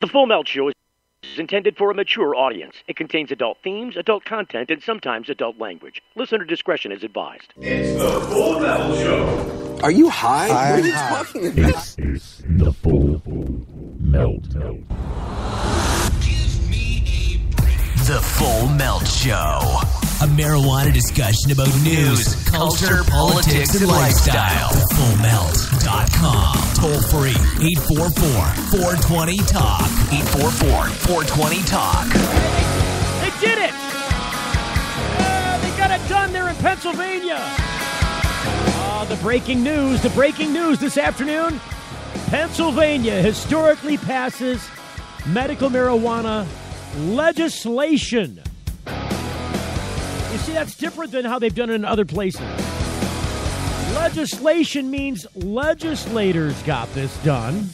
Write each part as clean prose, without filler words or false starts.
The Full Melt Show is intended for a mature audience. It contains adult themes, adult content, and sometimes adult language. Listener discretion is advised. It's the Full Melt Show. Are you high? What are you talking about? It's the Full Melt. The Full Melt Show. A marijuana discussion about news, culture, politics, and lifestyle. FullMelt.com. Toll free. 844-420-TALK. 844-420-TALK. They did it! They got it done there in Pennsylvania. The breaking news this afternoon. Pennsylvania historically passes medical marijuana legislation. You see, that's different than how they've done it in other places. Legislation means legislators got this done,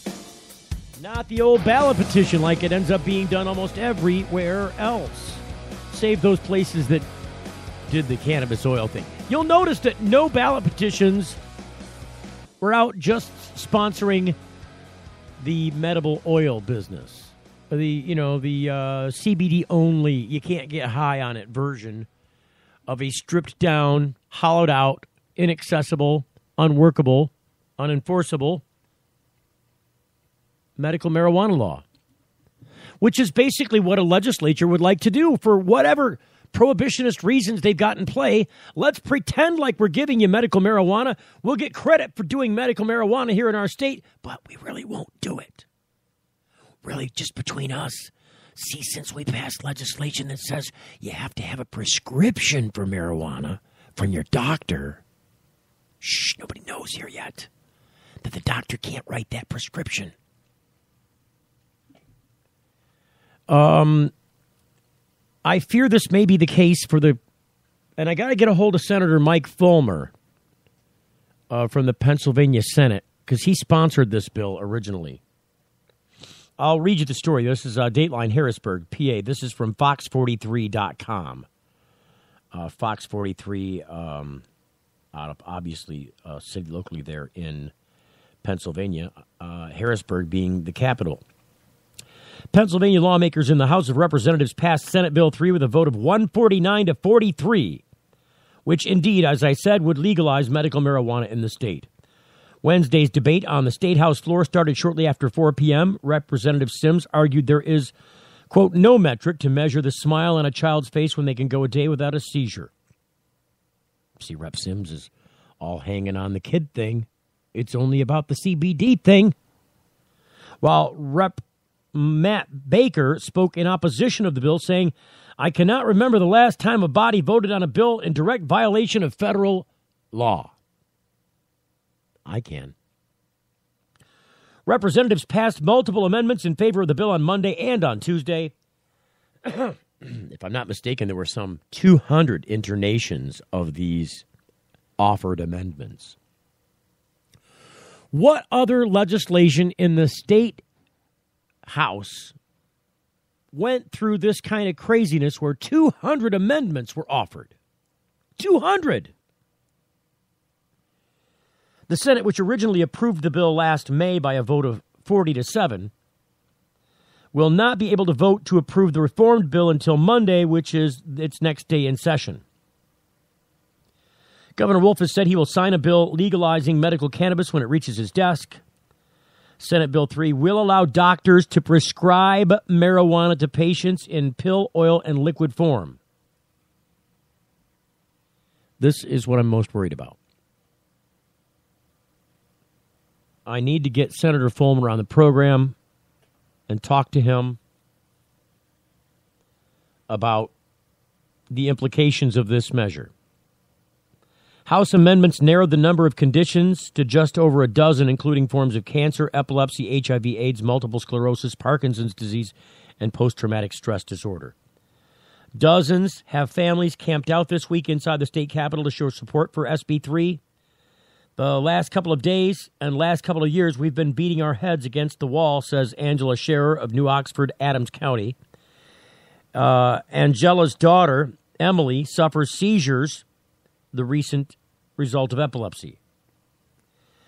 not the old ballot petition like it ends up being done almost everywhere else, save those places that did the cannabis oil thing. You'll notice that no ballot petitions were out just sponsoring the medical oil business. The CBD only, you can't get high on it version of a stripped down, hollowed out, inaccessible, unworkable, unenforceable medical marijuana law, which is basically what a legislature would like to do for whatever prohibitionist reasons they've got in play. Let's pretend like we're giving you medical marijuana. We'll get credit for doing medical marijuana here in our state, but we really won't do it. Really, just between us. See, since we passed legislation that says you have to have a prescription for marijuana from your doctor, nobody knows here yet that the doctor can't write that prescription. I fear this may be the case and I got to get a hold of Senator Mike Fulmer from the Pennsylvania Senate because he sponsored this bill originally. I'll read you the story. This is Dateline Harrisburg, PA. This is from Fox43.com. Fox 43, out of obviously a city locally there in Pennsylvania, Harrisburg being the capital. Pennsylvania lawmakers in the House of Representatives passed Senate Bill 3 with a vote of 149 to 43, which indeed, as I said, would legalize medical marijuana in the state. Wednesday's debate on the State House floor started shortly after 4 p.m. Representative Sims argued there is, quote, no metric to measure the smile on a child's face when they can go a day without a seizure. See, Rep. Sims is all hanging on the kid thing. It's only about the CBD thing. While Rep. Matt Baker spoke in opposition of the bill, saying, I cannot remember the last time a body voted on a bill in direct violation of federal law. I can. Representatives passed multiple amendments in favor of the bill on Monday and on Tuesday. If I'm not mistaken, there were some 200 internations of these offered amendments. What other legislation in the state House went through this kind of craziness where 200 amendments were offered? 200! The Senate, which originally approved the bill last May by a vote of 40-7, will not be able to vote to approve the reformed bill until Monday, which is its next day in session. Governor Wolf has said he will sign a bill legalizing medical cannabis when it reaches his desk. Senate Bill 3 will allow doctors to prescribe marijuana to patients in pill, oil, and liquid form. This is what I'm most worried about. I need to get Senator Fulmer on the program and talk to him about the implications of this measure. House amendments narrowed the number of conditions to just over a dozen, including forms of cancer, epilepsy, HIV, AIDS, multiple sclerosis, Parkinson's disease, and post-traumatic stress disorder. Dozens have families camped out this week inside the state capitol to show support for SB 3. The last couple of days and last couple of years, we've been beating our heads against the wall, says Angela Scherer of New Oxford, Adams County. Angela's daughter, Emily, suffers seizures, the recent result of epilepsy.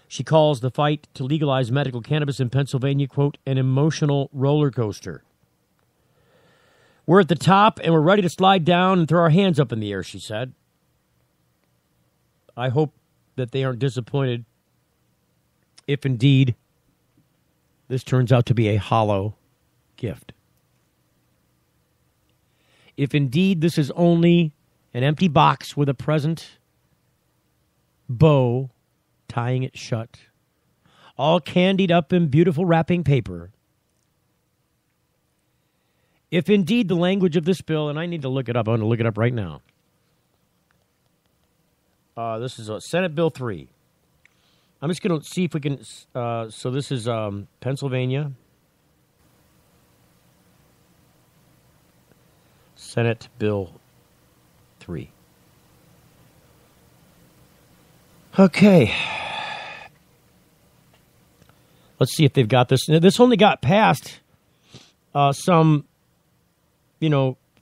She calls the fight to legalize medical cannabis in Pennsylvania, quote, an emotional roller coaster. We're at the top and we're ready to slide down and throw our hands up in the air, she said. I hope that they aren't disappointed if indeed this turns out to be a hollow gift. If indeed this is only an empty box with a present bow tying it shut, all candied up in beautiful wrapping paper. If indeed the language of this bill, and I need to look it up, I'm going to look it up right now. This is Senate Bill 3. I'm just going to see if we can, so this is Pennsylvania. Senate Bill 3. Okay. Let's see if they've got this. Now, this only got passed some,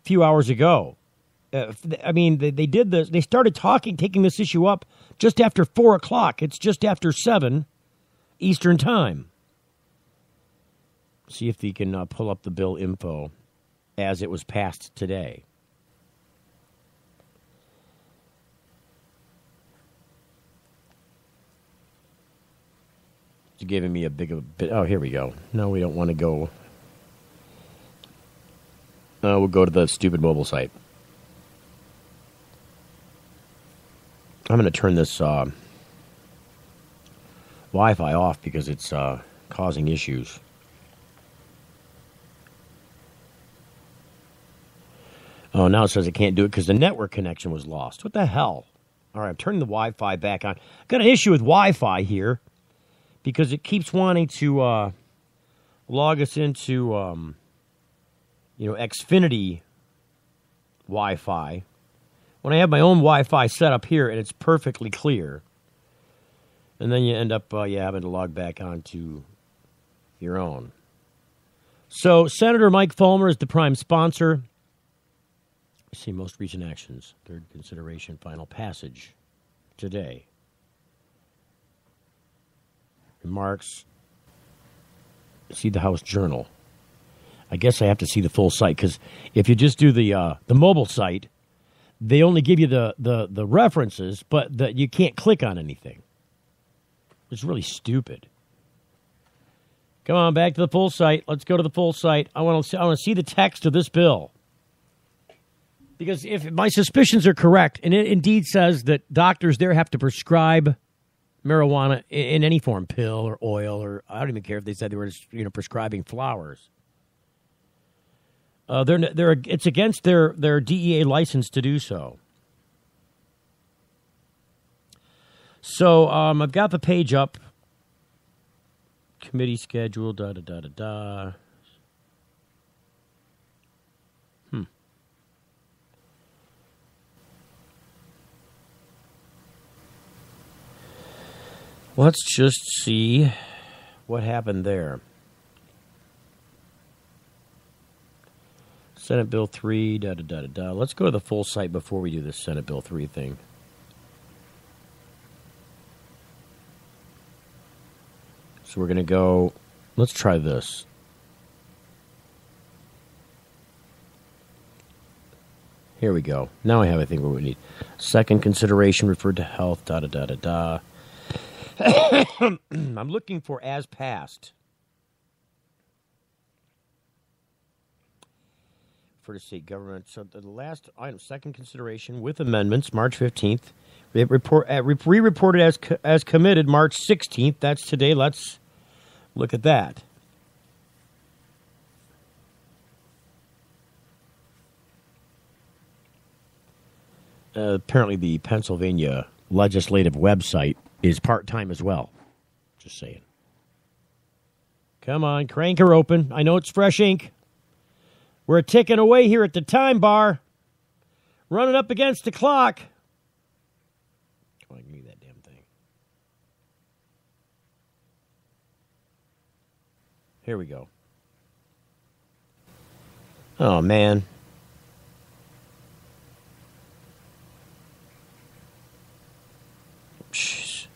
few hours ago. I mean, they did this. They started taking this issue up just after 4 o'clock. It's just after 7 Eastern time. See if they can pull up the bill info as it was passed today. It's giving me a bit. Oh, here we go. No, we don't want to go. We'll go to the stupid mobile site. I'm going to turn this Wi-Fi off because it's causing issues. Oh, now it says it can't do it because the network connection was lost. What the hell? All right, I'm turning the Wi-Fi back on. I've got an issue with Wi-Fi here because it keeps wanting to log us into, Xfinity Wi-Fi. When I have my own Wi-Fi set up here and it's perfectly clear, and then you end up having to log back onto your own. So Senator Mike Fulmer is the prime sponsor. See most recent actions. Third consideration, final passage today. Remarks. See the House Journal. I guess I have to see the full site because if you just do the mobile site, they only give you the references, but you can't click on anything. It's really stupid. Come on, back to the full site. Let's go to the full site. I want to see the text of this bill. Because if my suspicions are correct, and it indeed says that doctors there have to prescribe marijuana in any form, pill or oil, or I don't even care if they said they were prescribing flowers. It's against their DEA license to do so. So I've got the page up. Committee schedule, da-da-da-da-da. Let's just see what happened there. Senate Bill 3, da-da-da-da-da. Let's go to the full site before we do this Senate Bill 3 thing. So we're going to go, let's try this. Here we go. Now I have, I think, what we need. Second consideration referred to health, da-da-da-da-da. I'm looking for as passed. For the state government. So the last item, second consideration with amendments, March 15th. Re-reported as committed March 16th. That's today. Let's look at that. Apparently the Pennsylvania legislative website is part-time as well. Just saying. Come on, crank her open. I know it's fresh ink. We're ticking away here at the time bar. Running up against the clock. Come on, give me that damn thing. Here we go. Oh, man. Jeez.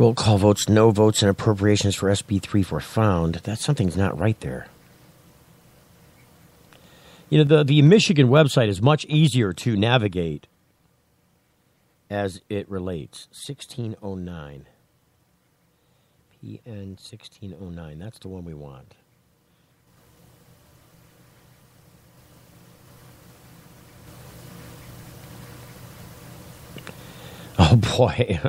Roll call votes, no votes, and appropriations for SB3 were found. Something's not right there. You know, the Michigan website is much easier to navigate as it relates. 1609. PN 1609. That's the one we want. Oh, boy.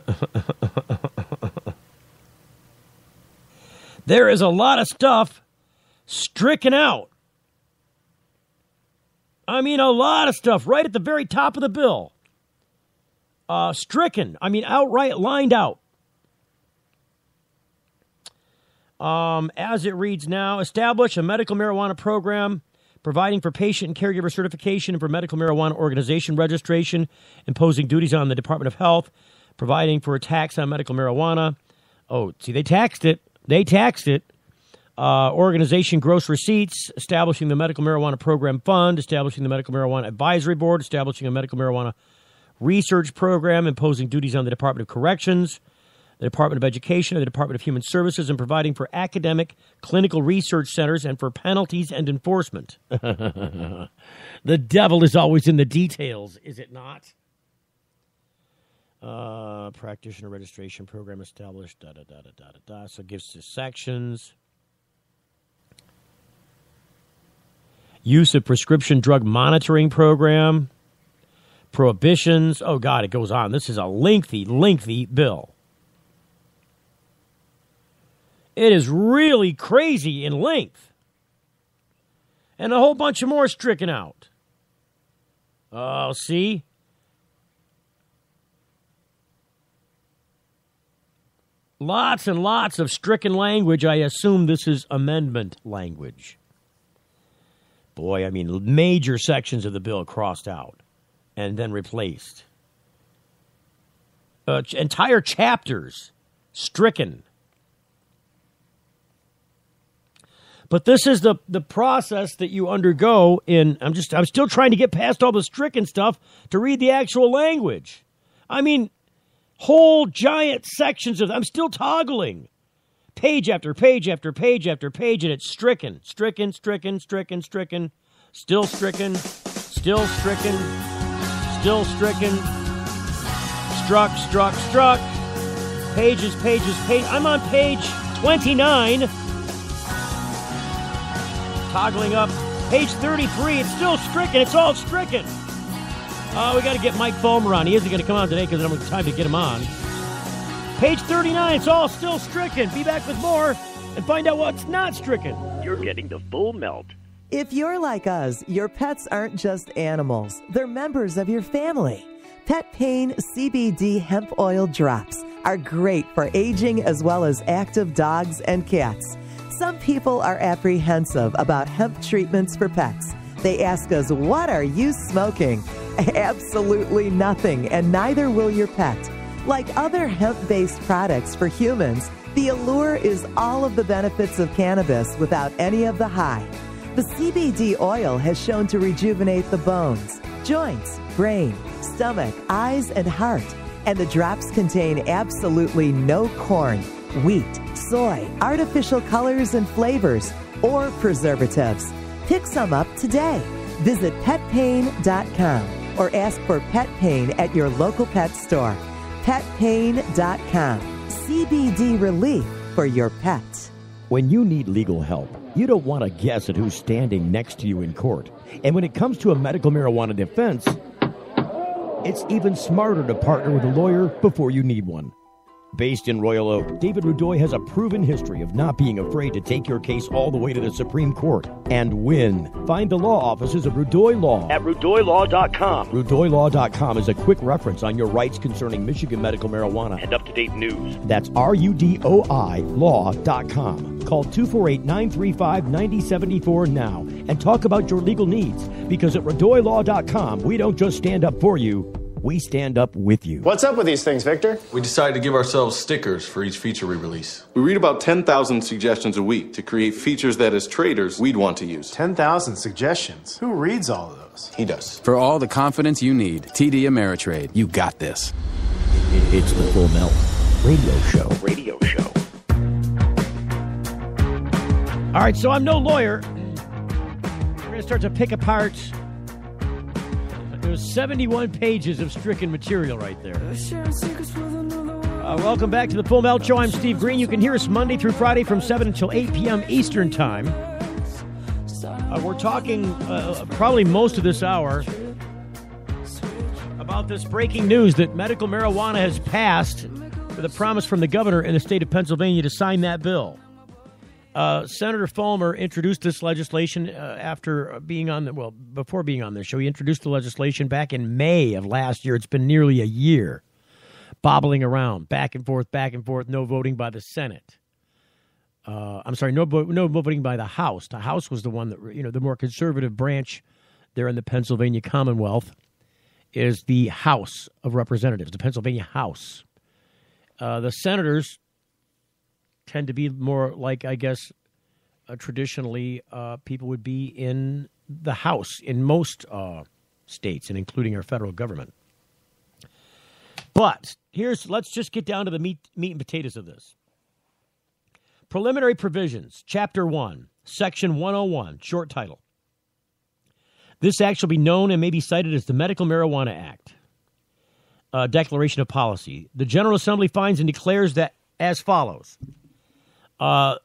There is a lot of stuff stricken out. I mean, a lot of stuff right at the very top of the bill. Stricken. I mean, outright lined out. As it reads now, establish a medical marijuana program providing for patient and caregiver certification and for medical marijuana organization registration, imposing duties on the Department of Health, providing for a tax on medical marijuana. Oh, see, they taxed it. Organization gross receipts, establishing the Medical Marijuana Program Fund, establishing the Medical Marijuana Advisory Board, establishing a Medical Marijuana Research Program, imposing duties on the Department of Corrections, the Department of Education, and the Department of Human Services, and providing for academic clinical research centers and for penalties and enforcement. The devil is always in the details, is it not? Practitioner registration program established, So it gives us sections. Use of prescription drug monitoring program. Prohibitions. Oh, God, it goes on. This is a lengthy, lengthy bill. It is really crazy in length. And a whole bunch of more stricken out. Oh, see? Lots and lots of stricken language. I assume this is amendment language. Boy, I mean, major sections of the bill crossed out and then replaced. Entire chapters stricken. But this is the process that you undergo in. I'm still trying to get past all the stricken stuff to read the actual language. I mean, whole giant sections of. I'm still toggling, page after page after page after page, and it's stricken, still stricken, struck. Pages. I'm on page 29. Toggling up. Page 33, it's still stricken. It's all stricken. We got to get Mike Fulmer on. He isn't going to come on today because I don't have time to get him on. Page 39, it's all still stricken. Be back with more and find out what's not stricken. You're getting the full melt. If you're like us, your pets aren't just animals. They're members of your family. Pet Pain CBD hemp oil drops are great for aging as well as active dogs and cats. Some people are apprehensive about hemp treatments for pets. They ask us, what are you smoking? Absolutely nothing, and neither will your pet. Like other hemp-based products for humans, the allure is all of the benefits of cannabis without any of the high. The CBD oil has shown to rejuvenate the bones, joints, brain, stomach, eyes, and heart. And the drops contain absolutely no corn, wheat, soy, artificial colors and flavors, or preservatives. Pick some up today. Visit petpain.com or ask for Pet Pain at your local pet store. Petpain.com. CBD relief for your pet. When you need legal help, you don't want to guess at who's standing next to you in court. And when it comes to a medical marijuana defense, it's even smarter to partner with a lawyer before you need one. Based in Royal Oak, David Rudoy has a proven history of not being afraid to take your case all the way to the Supreme Court and win. Find the law offices of Rudoy Law at RudoyLaw.com. RudoyLaw.com is a quick reference on your rights concerning Michigan medical marijuana and up-to-date news. That's RUDOI Law.com. Call 248-935-9074 now and talk about your legal needs, because at RudoyLaw.com, we don't just stand up for you, we stand up with you. What's up with these things, Victor? We decided to give ourselves stickers for each feature we release. We read about 10,000 suggestions a week to create features that, as traders, we'd want to use. 10,000 suggestions? Who reads all of those? He does. For all the confidence you need, TD Ameritrade, you got this. It's the full melt. radio show. Radio show. All right, so I'm no lawyer. We're going to start to pick apart. There's 71 pages of stricken material right there. Welcome back to the Full Melt Show. I'm Steve Green. You can hear us Monday through Friday from 7 until 8 p.m. Eastern Time. We're talking probably most of this hour about this breaking news that medical marijuana has passed with a promise from the governor in the state of Pennsylvania to sign that bill. Senator Fulmer introduced this legislation before being on the show. He introduced the legislation back in May of last year. It's been nearly a year bobbling around, back and forth, no voting by the Senate. I'm sorry, no voting by the House. The House was the one that, the more conservative branch there in the Pennsylvania Commonwealth is the House of Representatives, the Pennsylvania House. The senators tend to be more like, I guess, traditionally people would be in the House in most states, and including our federal government. But let's just get down to the meat and potatoes of this. Preliminary Provisions, Chapter 1, Section 101, short title. This act shall be known and may be cited as the Medical Marijuana Act. Declaration of Policy. The General Assembly finds and declares that as follows.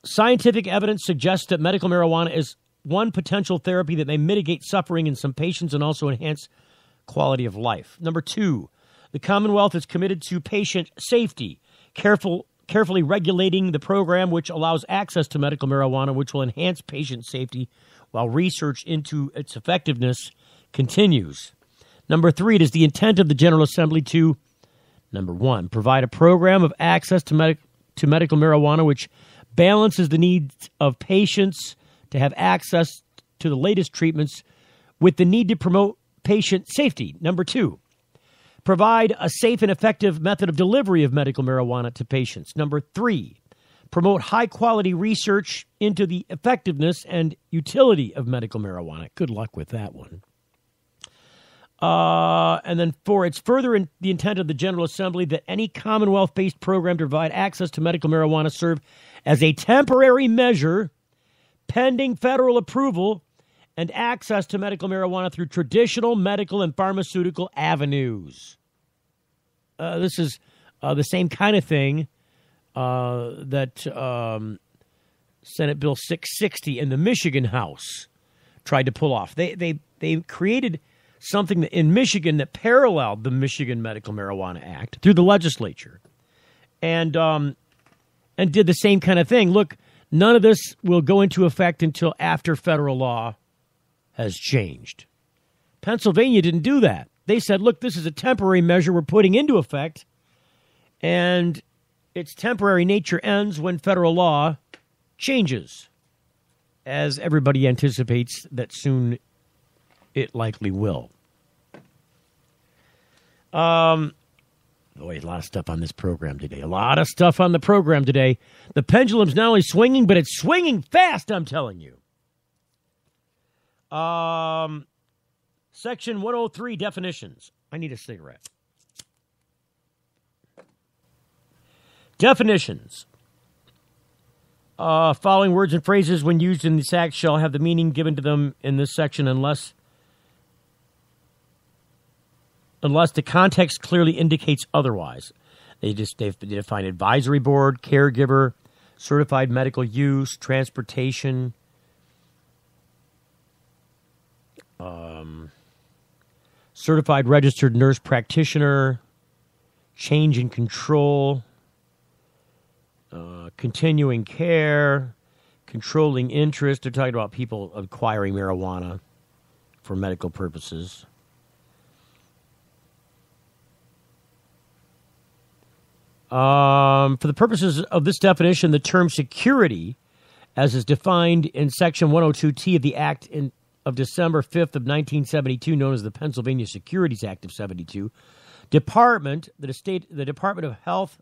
Scientific evidence suggests that medical marijuana is one potential therapy that may mitigate suffering in some patients and also enhance quality of life. Number 2, the Commonwealth is committed to patient safety, carefully regulating the program which allows access to medical marijuana, which will enhance patient safety while research into its effectiveness continues. Number 3, it is the intent of the General Assembly to, number 1, provide a program of access to medical marijuana which balances the needs of patients to have access to the latest treatments with the need to promote patient safety. Number 2, provide a safe and effective method of delivery of medical marijuana to patients. Number 3, promote high-quality research into the effectiveness and utility of medical marijuana. Good luck with that one. And then 4, it's further the intent of the General Assembly that any Commonwealth-based program to provide access to medical marijuana serve as a temporary measure pending federal approval and access to medical marijuana through traditional medical and pharmaceutical avenues. This is the same kind of thing that Senate Bill 660 in the Michigan House tried to pull off. They created something in Michigan that paralleled the Michigan Medical Marijuana Act through the legislature, and did the same kind of thing. Look, none of this will go into effect until after federal law has changed. Pennsylvania didn't do that. They said, look, this is a temporary measure we're putting into effect, and its temporary nature ends when federal law changes, as everybody anticipates that soon it likely will. Boy, a lot of stuff on this program today. A lot of stuff on the program today. The pendulum's not only swinging, but it's swinging fast, I'm telling you. Section 103, definitions. I need a cigarette. Definitions. Following words and phrases when used in this act shall have the meaning given to them in this section unless the context clearly indicates otherwise. They define advisory board, caregiver, certified medical use, transportation, certified registered nurse practitioner, change in control, continuing care, controlling interest. They're talking about people acquiring marijuana for medical purposes. For the purposes of this definition, the term security, as is defined in Section 102T of the Act of December 5th of 1972, known as the Pennsylvania Securities Act of 72, the Department of Health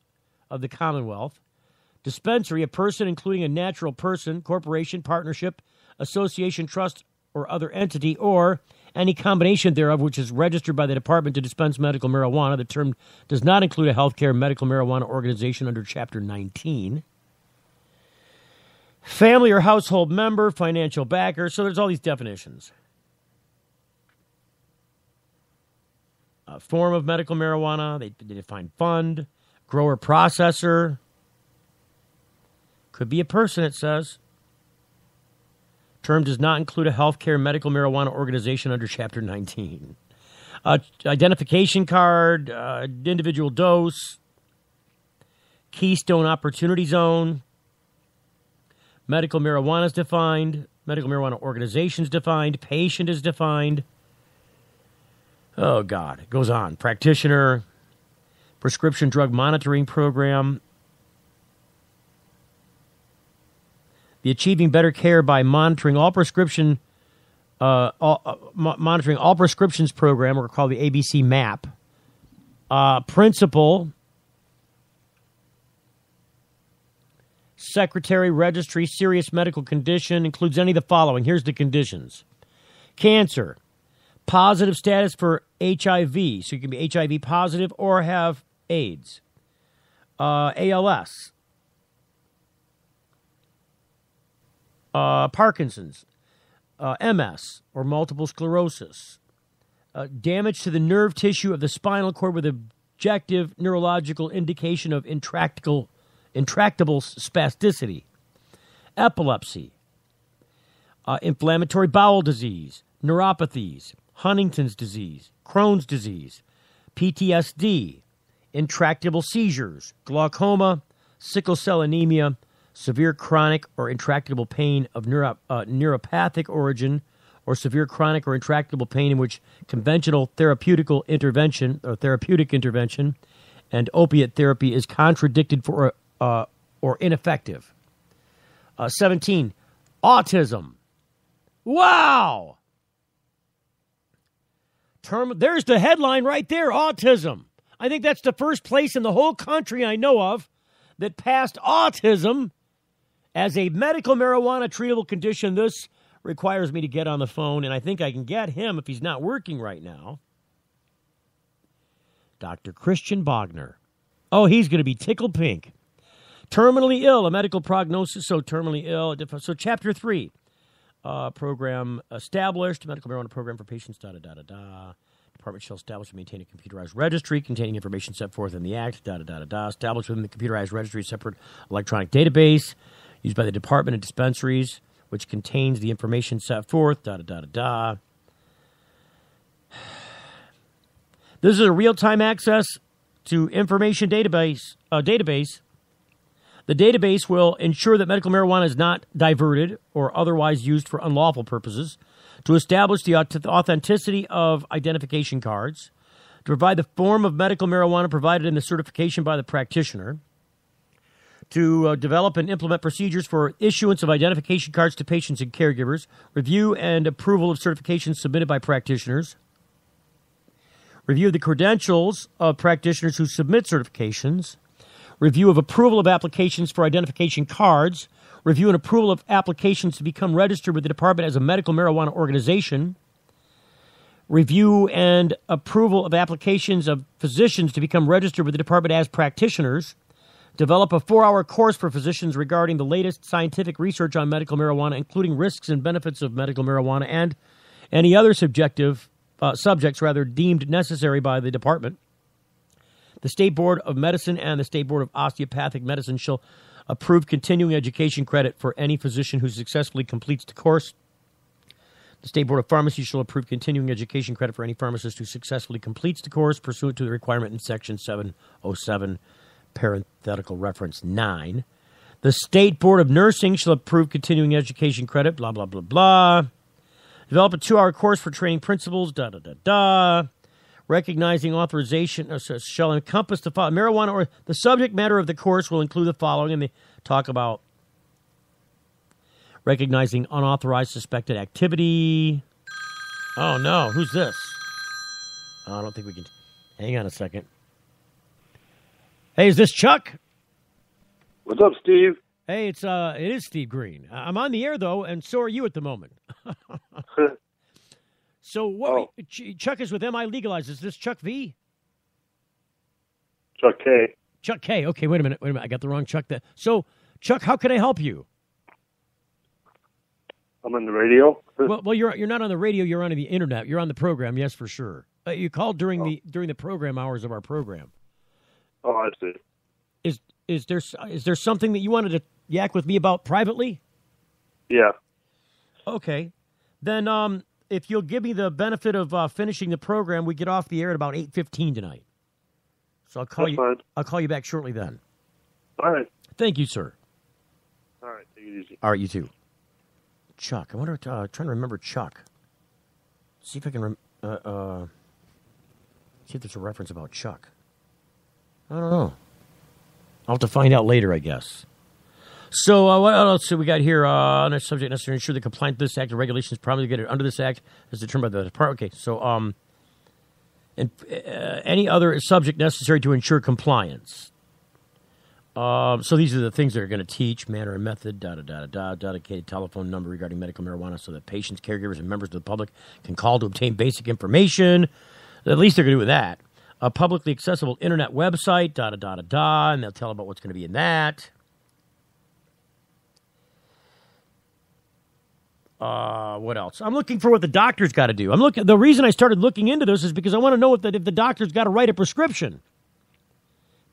of the Commonwealth, dispensary, a person including a natural person, corporation, partnership, association, trust, or other entity, or any combination thereof which is registered by the department to dispense medical marijuana. The term does not include a healthcare medical marijuana organization under Chapter 19. Family or household member, financial backer. So there's all these definitions. Form of medical marijuana. They define fund, grower, processor. Could be a person, it says. Term does not include a healthcare medical marijuana organization under Chapter 19. Identification card, individual dose, Keystone Opportunity Zone. Medical marijuana is defined. Medical marijuana organization is defined. Patient is defined. Oh, God. It goes on. Practitioner. Prescription drug monitoring program. The Achieving Better Care by Monitoring All Prescriptions program, or called the ABC MAP. Principal. Secretary, registry, serious medical condition, includes any of the following. Here's the conditions. Cancer, positive status for HIV, so you can be HIV positive or have AIDS. ALS, Parkinson's, MS, or multiple sclerosis. Damage to the nerve tissue of the spinal cord with objective neurological indication of intractable spasticity, epilepsy, inflammatory bowel disease, neuropathies, Huntington's disease, Crohn's disease, PTSD, intractable seizures, glaucoma, sickle cell anemia, severe chronic or intractable pain of neuropathic origin, or severe chronic or intractable pain in which conventional therapeutic intervention and opiate therapy is contradicted or ineffective. 17, autism. Wow! There's the headline right there, autism. I think that's the first place in the whole country I know of that passed autism as a medical marijuana treatable condition. This requires me to get on the phone, and I think I can get him if he's not working right now. Dr. Christian Bogner. Oh, he's going to be tickled pink. Terminally ill, a medical prognosis, so terminally ill. So Chapter 3, program established, medical marijuana program for patients, Department shall establish and maintain a computerized registry containing information set forth in the Act, Established within the computerized registry a separate electronic database used by the department and dispensaries, which contains the information set forth, This is a real-time access to information database. The database will ensure that medical marijuana is not diverted or otherwise used for unlawful purposes, to establish the authenticity of identification cards, to provide the form of medical marijuana provided in the certification by the practitioner, to develop and implement procedures for issuance of identification cards to patients and caregivers, review and approval of certifications submitted by practitioners, review the credentials of practitioners who submit certifications, review of approval of applications for identification cards, review and approval of applications to become registered with the department as a medical marijuana organization, review and approval of applications of physicians to become registered with the department as practitioners, develop a 4-hour course for physicians regarding the latest scientific research on medical marijuana, including risks and benefits of medical marijuana and any other subjects deemed necessary by the department. The State Board of Medicine and the State Board of Osteopathic Medicine shall approve continuing education credit for any physician who successfully completes the course. The State Board of Pharmacy shall approve continuing education credit for any pharmacist who successfully completes the course pursuant to the requirement in Section 707, parenthetical reference 9. The State Board of Nursing shall approve continuing education credit, blah, blah, blah, blah. Develop a 2-hour course for training principals, Recognizing authorization shall encompass the following. Marijuana, or the subject matter of the course will include the following, and they talk about recognizing unauthorized suspected activity. Oh, no. Who's this? Oh, I don't think we can. Hang on a second. Hey, is this Chuck? What's up, Steve? Hey, it is Steve Green. I'm on the air, though, and so are you at the moment. So what? Chuck is with MI Legalizes. Is this Chuck V? Chuck K. Chuck K. Okay, wait a minute. I got the wrong Chuck. So, Chuck, how can I help you? I'm on the radio. Well, you're not on the radio. You're on the internet. You're on the program. Yes, for sure. You called during the program hours of our program. Oh, I see. Is there something that you wanted to yak with me about privately? Yeah. Okay, then if you'll give me the benefit of finishing the program, we get off the air at about 8:15 tonight. So I'll call you. Fine. I'll call you back shortly. Then. All right. Thank you, sir. All right. Take it easy. All right, you too. Chuck. I wonder. Trying to remember Chuck. See if I can. See if there's a reference about Chuck. I don't know. I'll have to find out later, I guess. So what else do we got here? On a subject necessary to ensure the compliance with this act and regulations promulgated under this act is determined by the department. Okay, so and any other subject necessary to ensure compliance. So these are the things that are going to teach, manner and method, dedicated telephone number regarding medical marijuana so that patients, caregivers, and members of the public can call to obtain basic information. At least they're going to do with that. A publicly accessible internet website, and they'll tell about what's going to be in that. What else? I'm looking for what the doctor's got to do. The reason I started looking into this is because I want to know if the doctor's got to write a prescription.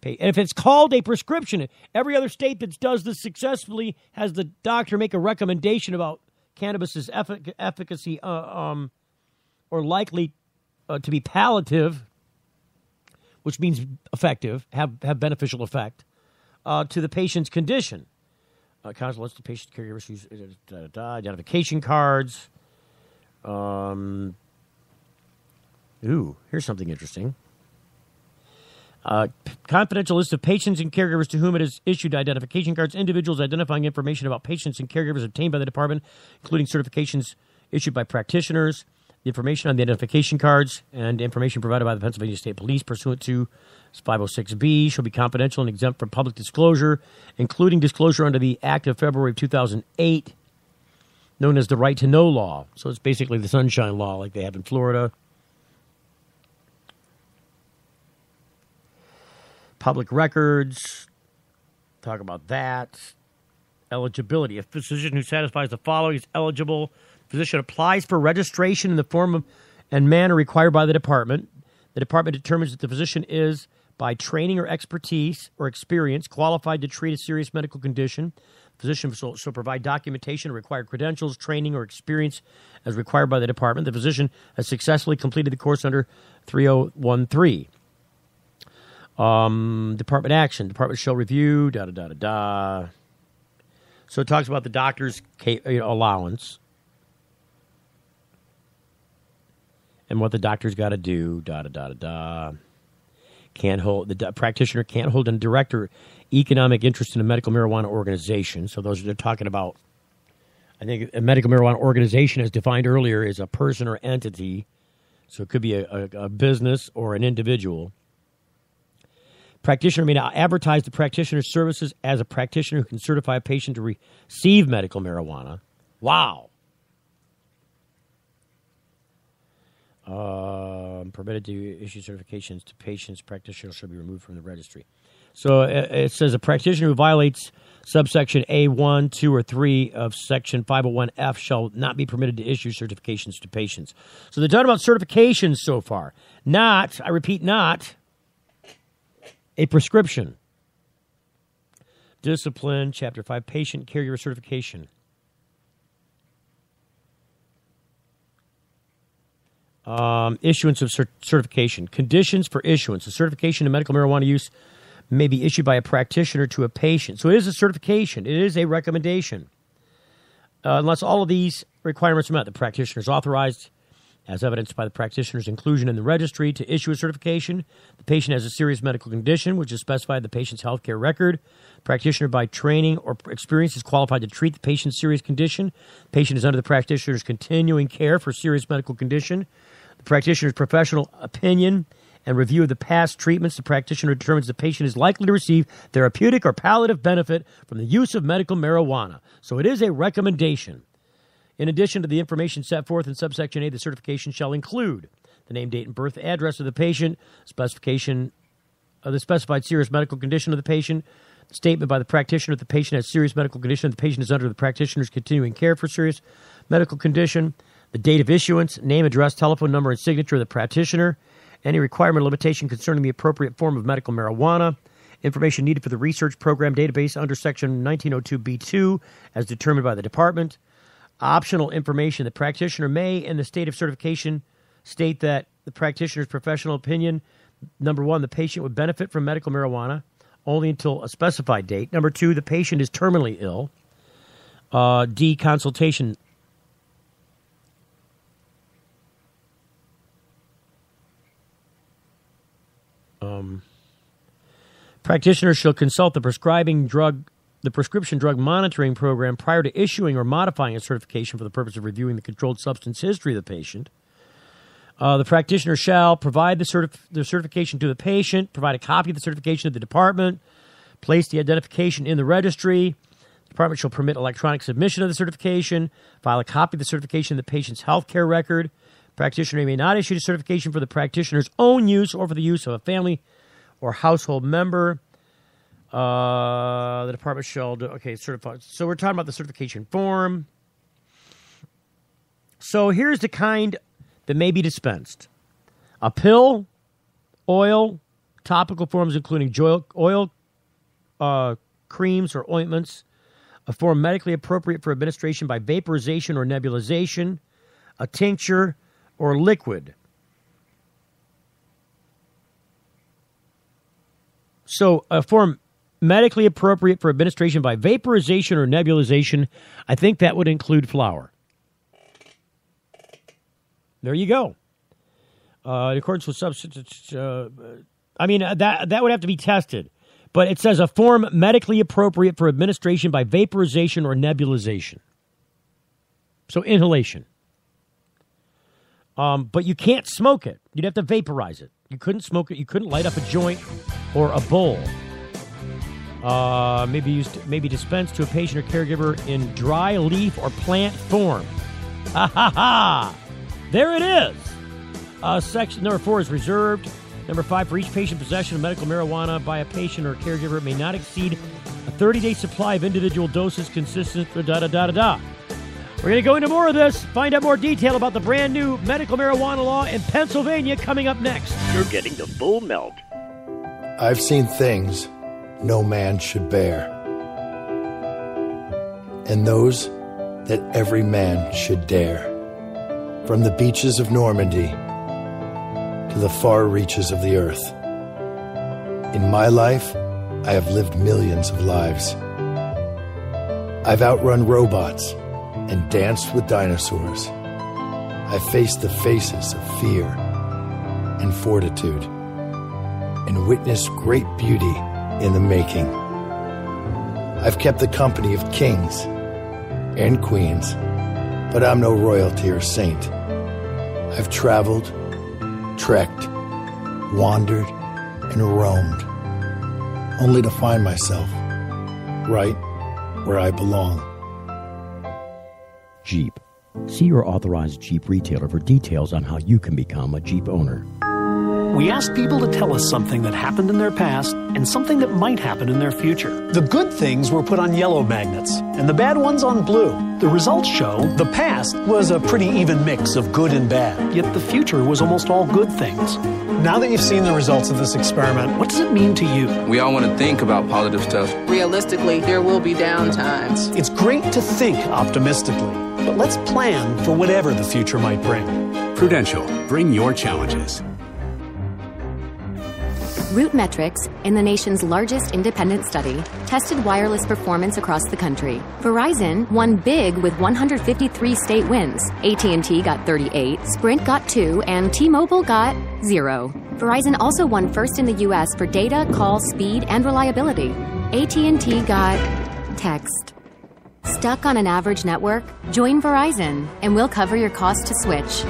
And if it's called a prescription, every other state that does this successfully has the doctor make a recommendation about cannabis's efficacy or likely to be palliative, which means effective, have beneficial effect to the patient's condition. Council lets the patient caregivers use identification cards. Here's something interesting. Confidential list of patients and caregivers to whom it is issued identification cards. Individuals identifying information about patients and caregivers obtained by the department, including certifications issued by practitioners. The information on the identification cards and information provided by the Pennsylvania State Police pursuant to 506B shall be confidential and exempt from public disclosure, including disclosure under the Act of February of 2008, known as the Right to Know Law. So it's basically the Sunshine Law like they have in Florida. Public records, talk about that. Eligibility. A physician who satisfies the following is eligible. Physician applies for registration in the form and manner required by the department. The department determines that the physician is, by training or expertise or experience, qualified to treat a serious medical condition. Physician shall provide documentation of required credentials, training, or experience as required by the department. The physician has successfully completed the course under 3013. Department action. Department shall review, So it talks about the doctor's allowance. And what the doctor's got to do, Can't hold the practitioner can't hold a direct or economic interest in a medical marijuana organization. So they're talking about. I think a medical marijuana organization, as defined earlier, is a person or entity. So it could be a business or an individual. Practitioner may not advertise the practitioner's services as a practitioner who can certify a patient to receive medical marijuana. Wow. Permitted to issue certifications to patients. Practitioners shall be removed from the registry. So it says a practitioner who violates subsection A1, 2, or 3 of section 501F shall not be permitted to issue certifications to patients. So they're talking about certifications so far. Not, I repeat, not a prescription. Discipline, Chapter 5, patient caregiver certification. Issuance of certification. Conditions for issuance. A certification of medical marijuana use may be issued by a practitioner to a patient. So it is a certification. It is a recommendation. Unless all of these requirements are met, the practitioner is authorized, as evidenced by the practitioner's inclusion in the registry, to issue a certification. The patient has a serious medical condition, which is specified in the patient's health care record. Practitioner, by training or experience, is qualified to treat the patient's serious condition. The patient is under the practitioner's continuing care for serious medical condition. The practitioner's professional opinion and review of the past treatments. The practitioner determines the patient is likely to receive therapeutic or palliative benefit from the use of medical marijuana. So it is a recommendation. In addition to the information set forth in subsection A, the certification shall include the name, date, and birth address of the patient, specification of the specified serious medical condition of the patient, the statement by the practitioner that the patient has serious medical condition, the patient is under the practitioner's continuing care for serious medical condition, the date of issuance, name, address, telephone number, and signature of the practitioner, any requirement or limitation concerning the appropriate form of medical marijuana, information needed for the research program database under Section 1902B2 as determined by the department, optional information. The practitioner may, in the state of certification, state that the practitioner's professional opinion, number one, the patient would benefit from medical marijuana only until a specified date. Number two, the patient is terminally ill. D, consultation. Practitioner shall consult the prescription drug monitoring program prior to issuing or modifying a certification for the purpose of reviewing the controlled substance history of the patient. The practitioner shall provide the certification to the patient, provide a copy of the certification to the department, place the identification in the registry. The department shall permit electronic submission of the certification, file a copy of the certification in the patient's health care record. Practitioner may not issue the certification for the practitioner's own use or for the use of a family or household member. The department shall certify. So we're talking about the certification form. So here's the kind that may be dispensed: a pill, oil, topical forms including oil, creams or ointments, a form medically appropriate for administration by vaporization or nebulization, a tincture, or liquid. So a form medically appropriate for administration by vaporization or nebulization, I think that would include flour. There you go. In accordance with substance, that would have to be tested. But it says a form medically appropriate for administration by vaporization or nebulization. So inhalation. But you can't smoke it. You'd have to vaporize it. You couldn't smoke it. You couldn't light up a joint or a bowl. Maybe dispensed to a patient or caregiver in dry leaf or plant form. Ha ha ha! There it is. Section number 4 is reserved. Number 5, for each patient possession of medical marijuana by a patient or caregiver, it may not exceed a 30-day supply of individual doses consistent with da-da-da-da-da. We're going to go into more of this, find out more detail about the brand new medical marijuana law in Pennsylvania coming up next. You're getting the full melt. I've seen things no man should bear, and those that every man should dare. From the beaches of Normandy to the far reaches of the earth. In my life, I have lived millions of lives. I've outrun robots and danced with dinosaurs. I've faced the faces of fear and fortitude and witnessed great beauty in the making. I've kept the company of kings and queens, but I'm no royalty or saint. I've traveled, trekked, wandered, and roamed, only to find myself right where I belong. Jeep. See your authorized Jeep retailer for details on how you can become a Jeep owner. We asked people to tell us something that happened in their past and something that might happen in their future. The good things were put on yellow magnets and the bad ones on blue. The results show the past was a pretty even mix of good and bad, yet the future was almost all good things. Now that you've seen the results of this experiment, what does it mean to you? We all want to think about positive stuff. Realistically, there will be downtimes. It's great to think optimistically, but let's plan for whatever the future might bring. Prudential, bring your challenges. RootMetrics, in the nation's largest independent study, tested wireless performance across the country. Verizon won big with 153 state wins. AT&T got 38, Sprint got 2, and T-Mobile got 0. Verizon also won first in the U.S. for data, call, speed, and reliability. AT&T got text. Stuck on an average network? Join Verizon, and we'll cover your cost to switch.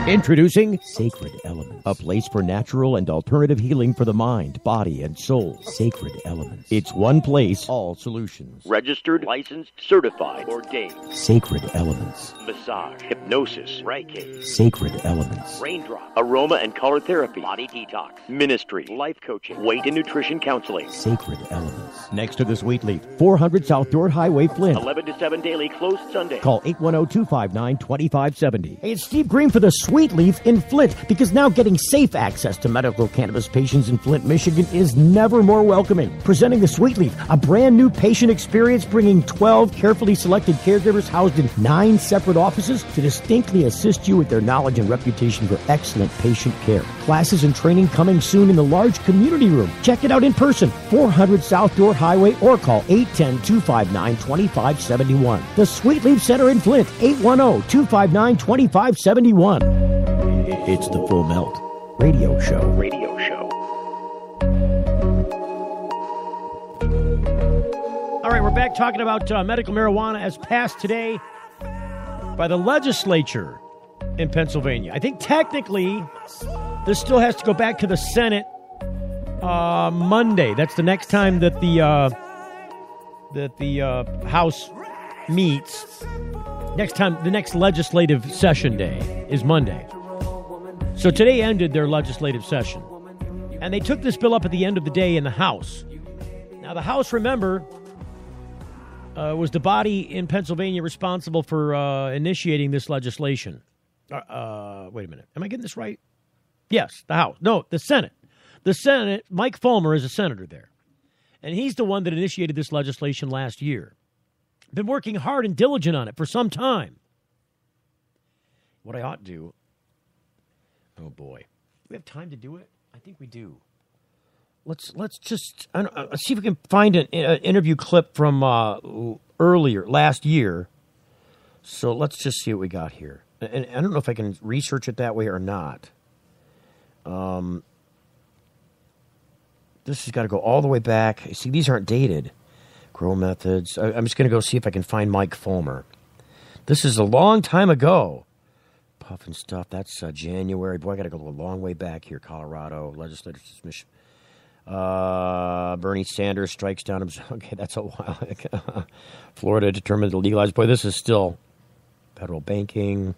Introducing Sacred Elements, a place for natural and alternative healing for the mind, body, and soul. Sacred Elements. It's one place, all solutions. Registered, licensed, certified, ordained. Sacred Elements. Massage, hypnosis, Reiki. Sacred Elements. Raindrop, aroma and color therapy, body detox, ministry, life coaching, weight and nutrition counseling. Sacred Elements. Next to the Sweet Leaf, 400 South Dort Highway, Flint. 11 to 7 daily, closed Sunday. Call 810-259-2570. Hey, it's Steve Green for the Sweet Leaf in Flint, because now getting safe access to medical cannabis patients in Flint, Michigan is never more welcoming. Presenting the Sweet Leaf, a brand new patient experience, bringing 12 carefully selected caregivers housed in 9 separate offices to distinctly assist you with their knowledge and reputation for excellent patient care. Classes and training coming soon in the large community room. Check it out in person, 400 South Dort Highway, or call 810-259-2571. The Sweet Leaf Center in Flint, 810-259-2571. It's the Full Melt Radio Show. Radio show. All right, we're back talking about medical marijuana as passed today by the legislature in Pennsylvania. I think technically this still has to go back to the Senate Monday. That's the next time that the House meets. Next time, the next legislative session day is Monday. So today ended their legislative session. And they took this bill up at the end of the day in the House. Now, the House, remember, was the body in Pennsylvania responsible for initiating this legislation. Wait a minute. Am I getting this right? Yes, the House. No, the Senate. The Senate, Mike Fulmer is a senator there. And he's the one that initiated this legislation last year. Been working hard and diligent on it for some time. What I ought to do... Oh, boy. Do we have time to do it? I think we do. Let's just see if we can find an interview clip from earlier, last year. So let's just see what we got here. And I don't know if I can research it that way or not. This has got to go all the way back. See, these aren't dated. Grow methods. I'm just going to go see if I can find Mike Fulmer. This is a long time ago. Puff and stuff. That's January. Boy, I got to go a long way bature here. Colorado legislative submission. Bernie Sanders strikes down. Okay, that's a while. Florida determined to legalize. Boy, this is still federal banking.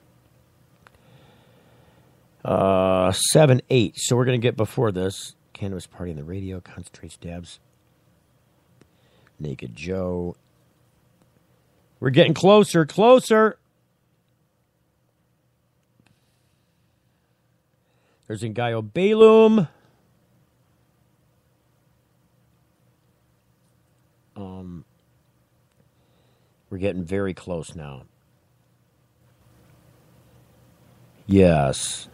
7-8. So we're going to get before this. Cannabis party on the radio. Concentrates dabs. Naked Joe. We're getting closer. There's Ngayo Baloum. We're getting very close now. Yes.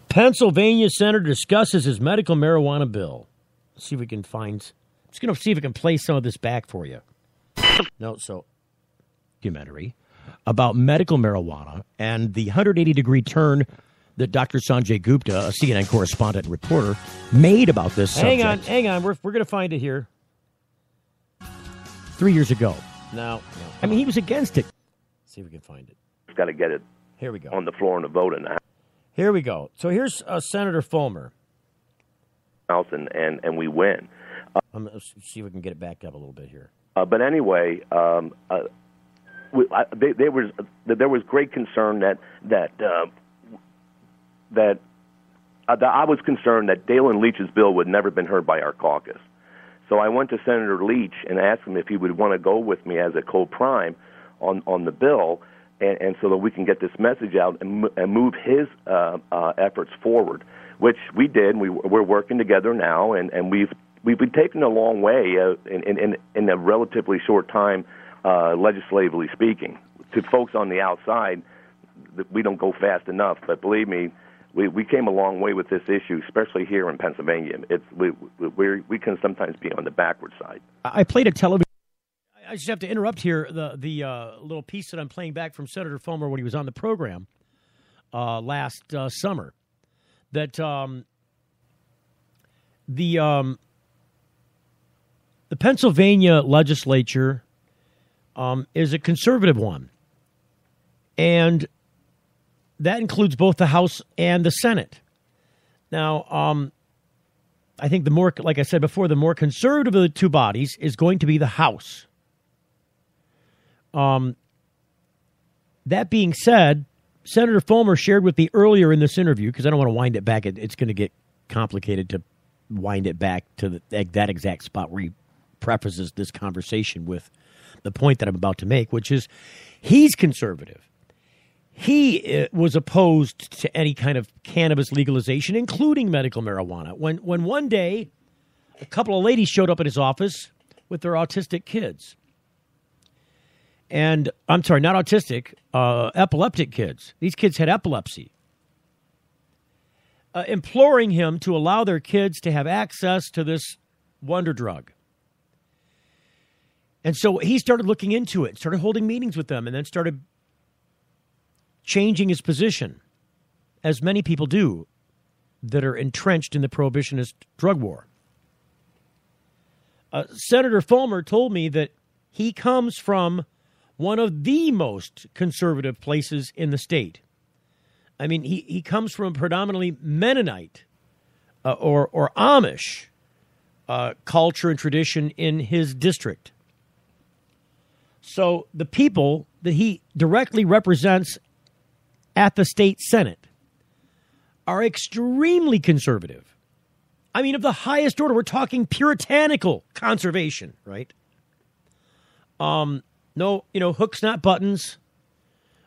Pennsylvania senator discusses his medical marijuana bill. Let's see if we can find... I'm just going to see if I can play some of this back for you. No, so... Documentary about medical marijuana and the 180-degree turn that Dr. Sanjay Gupta, a CNN correspondent and reporter, made about this subject. Hang on. We're going to find it here. 3 years ago. No. I mean, he was against it. Let's see if we can find it. We've got to get it Here we go. on the floor in the vote in the Here we go. So here's Senator Fulmer. House, and we win. Let's see if we can get it back up a little bit here. But anyway, there was great concern that I was concerned that Dalen Leach's bill would never been heard by our caucus. So I went to Senator Leach and asked him if he would want to go with me as a co-prime on the bill, and so that we can get this message out and move his efforts forward, which we did. We're working together now, and we've been taken a long way in a relatively short time, legislatively speaking. To folks on the outside, we don't go fast enough, but believe me, we came a long way with this issue, especially here in Pennsylvania. We can sometimes be on the backward side. I played a television. I just have to interrupt here the little piece that I'm playing back from Senator Fulmer when he was on the program last summer. That the Pennsylvania legislature is a conservative one, and that includes both the House and the Senate. Now, I think like I said before, the more conservative of the two bodies is going to be the House. That being said, Senator Fulmer shared with me earlier in this interview, because I don't want to wind it back. It's going to get complicated to wind it back to that exact spot where he prefaces this conversation with the point that I'm about to make, which is he's conservative. He was opposed to any kind of cannabis legalization, including medical marijuana. When one day a couple of ladies showed up at his office with their autistic kids. And I'm sorry, not autistic, epileptic kids. These kids had epilepsy. Imploring him to allow their kids to have access to this wonder drug. And so he started looking into it, started holding meetings with them, and then started changing his position, as many people do that are entrenched in the prohibitionist drug war. Senator Fulmer told me that he comes from one of the most conservative places in the state. I mean, he comes from a predominantly Mennonite or Amish culture and tradition in his district. So the people that he directly represents at the state Senate are extremely conservative. I mean, of the highest order. We're talking puritanical conservation, right? No, hooks, not buttons.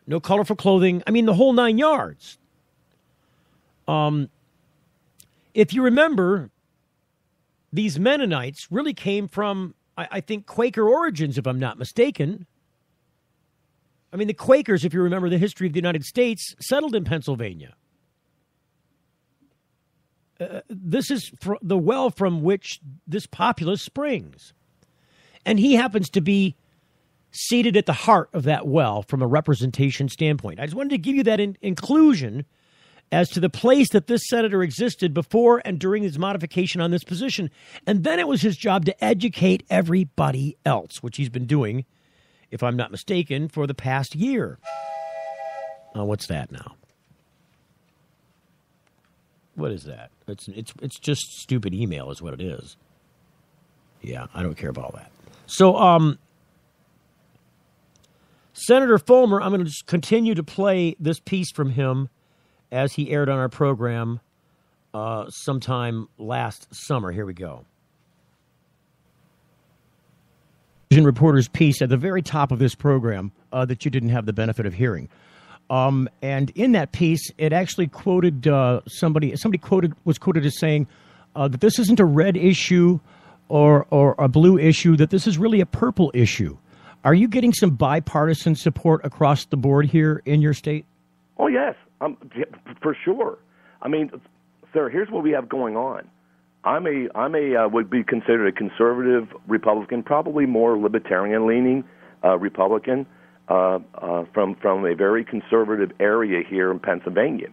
No colorful clothing. I mean, the whole 9 yards. If you remember, these Mennonites really came from, I think, Quaker origins, if I'm not mistaken. I mean, the Quakers, if you remember the history of the United States, settled in Pennsylvania. This is the well from which this populace springs. And he happens to be seated at the heart of that well from a representation standpoint. I just wanted to give you that inclusion as to the place that this senator existed before and during his modification on this position. And then it was his job to educate everybody else, which he's been doing, if I'm not mistaken, for the past year. What's that now? What is that? It's just stupid email is what it is. Yeah, I don't care about all that. So, Senator Fulmer, I'm going to just continue to play this piece from him as he aired on our program sometime last summer. Here we go. Reporter's piece at the very top of this program that you didn't have the benefit of hearing. And in that piece, it actually quoted somebody was quoted as saying that this isn't a red issue or a blue issue, that this is really a purple issue. Are you getting some bipartisan support across the board here in your state? Oh, yes, for sure. I mean, sir, here's what we have going on. I'm a would be considered a conservative Republican, probably more libertarian-leaning Republican from a very conservative area here in Pennsylvania,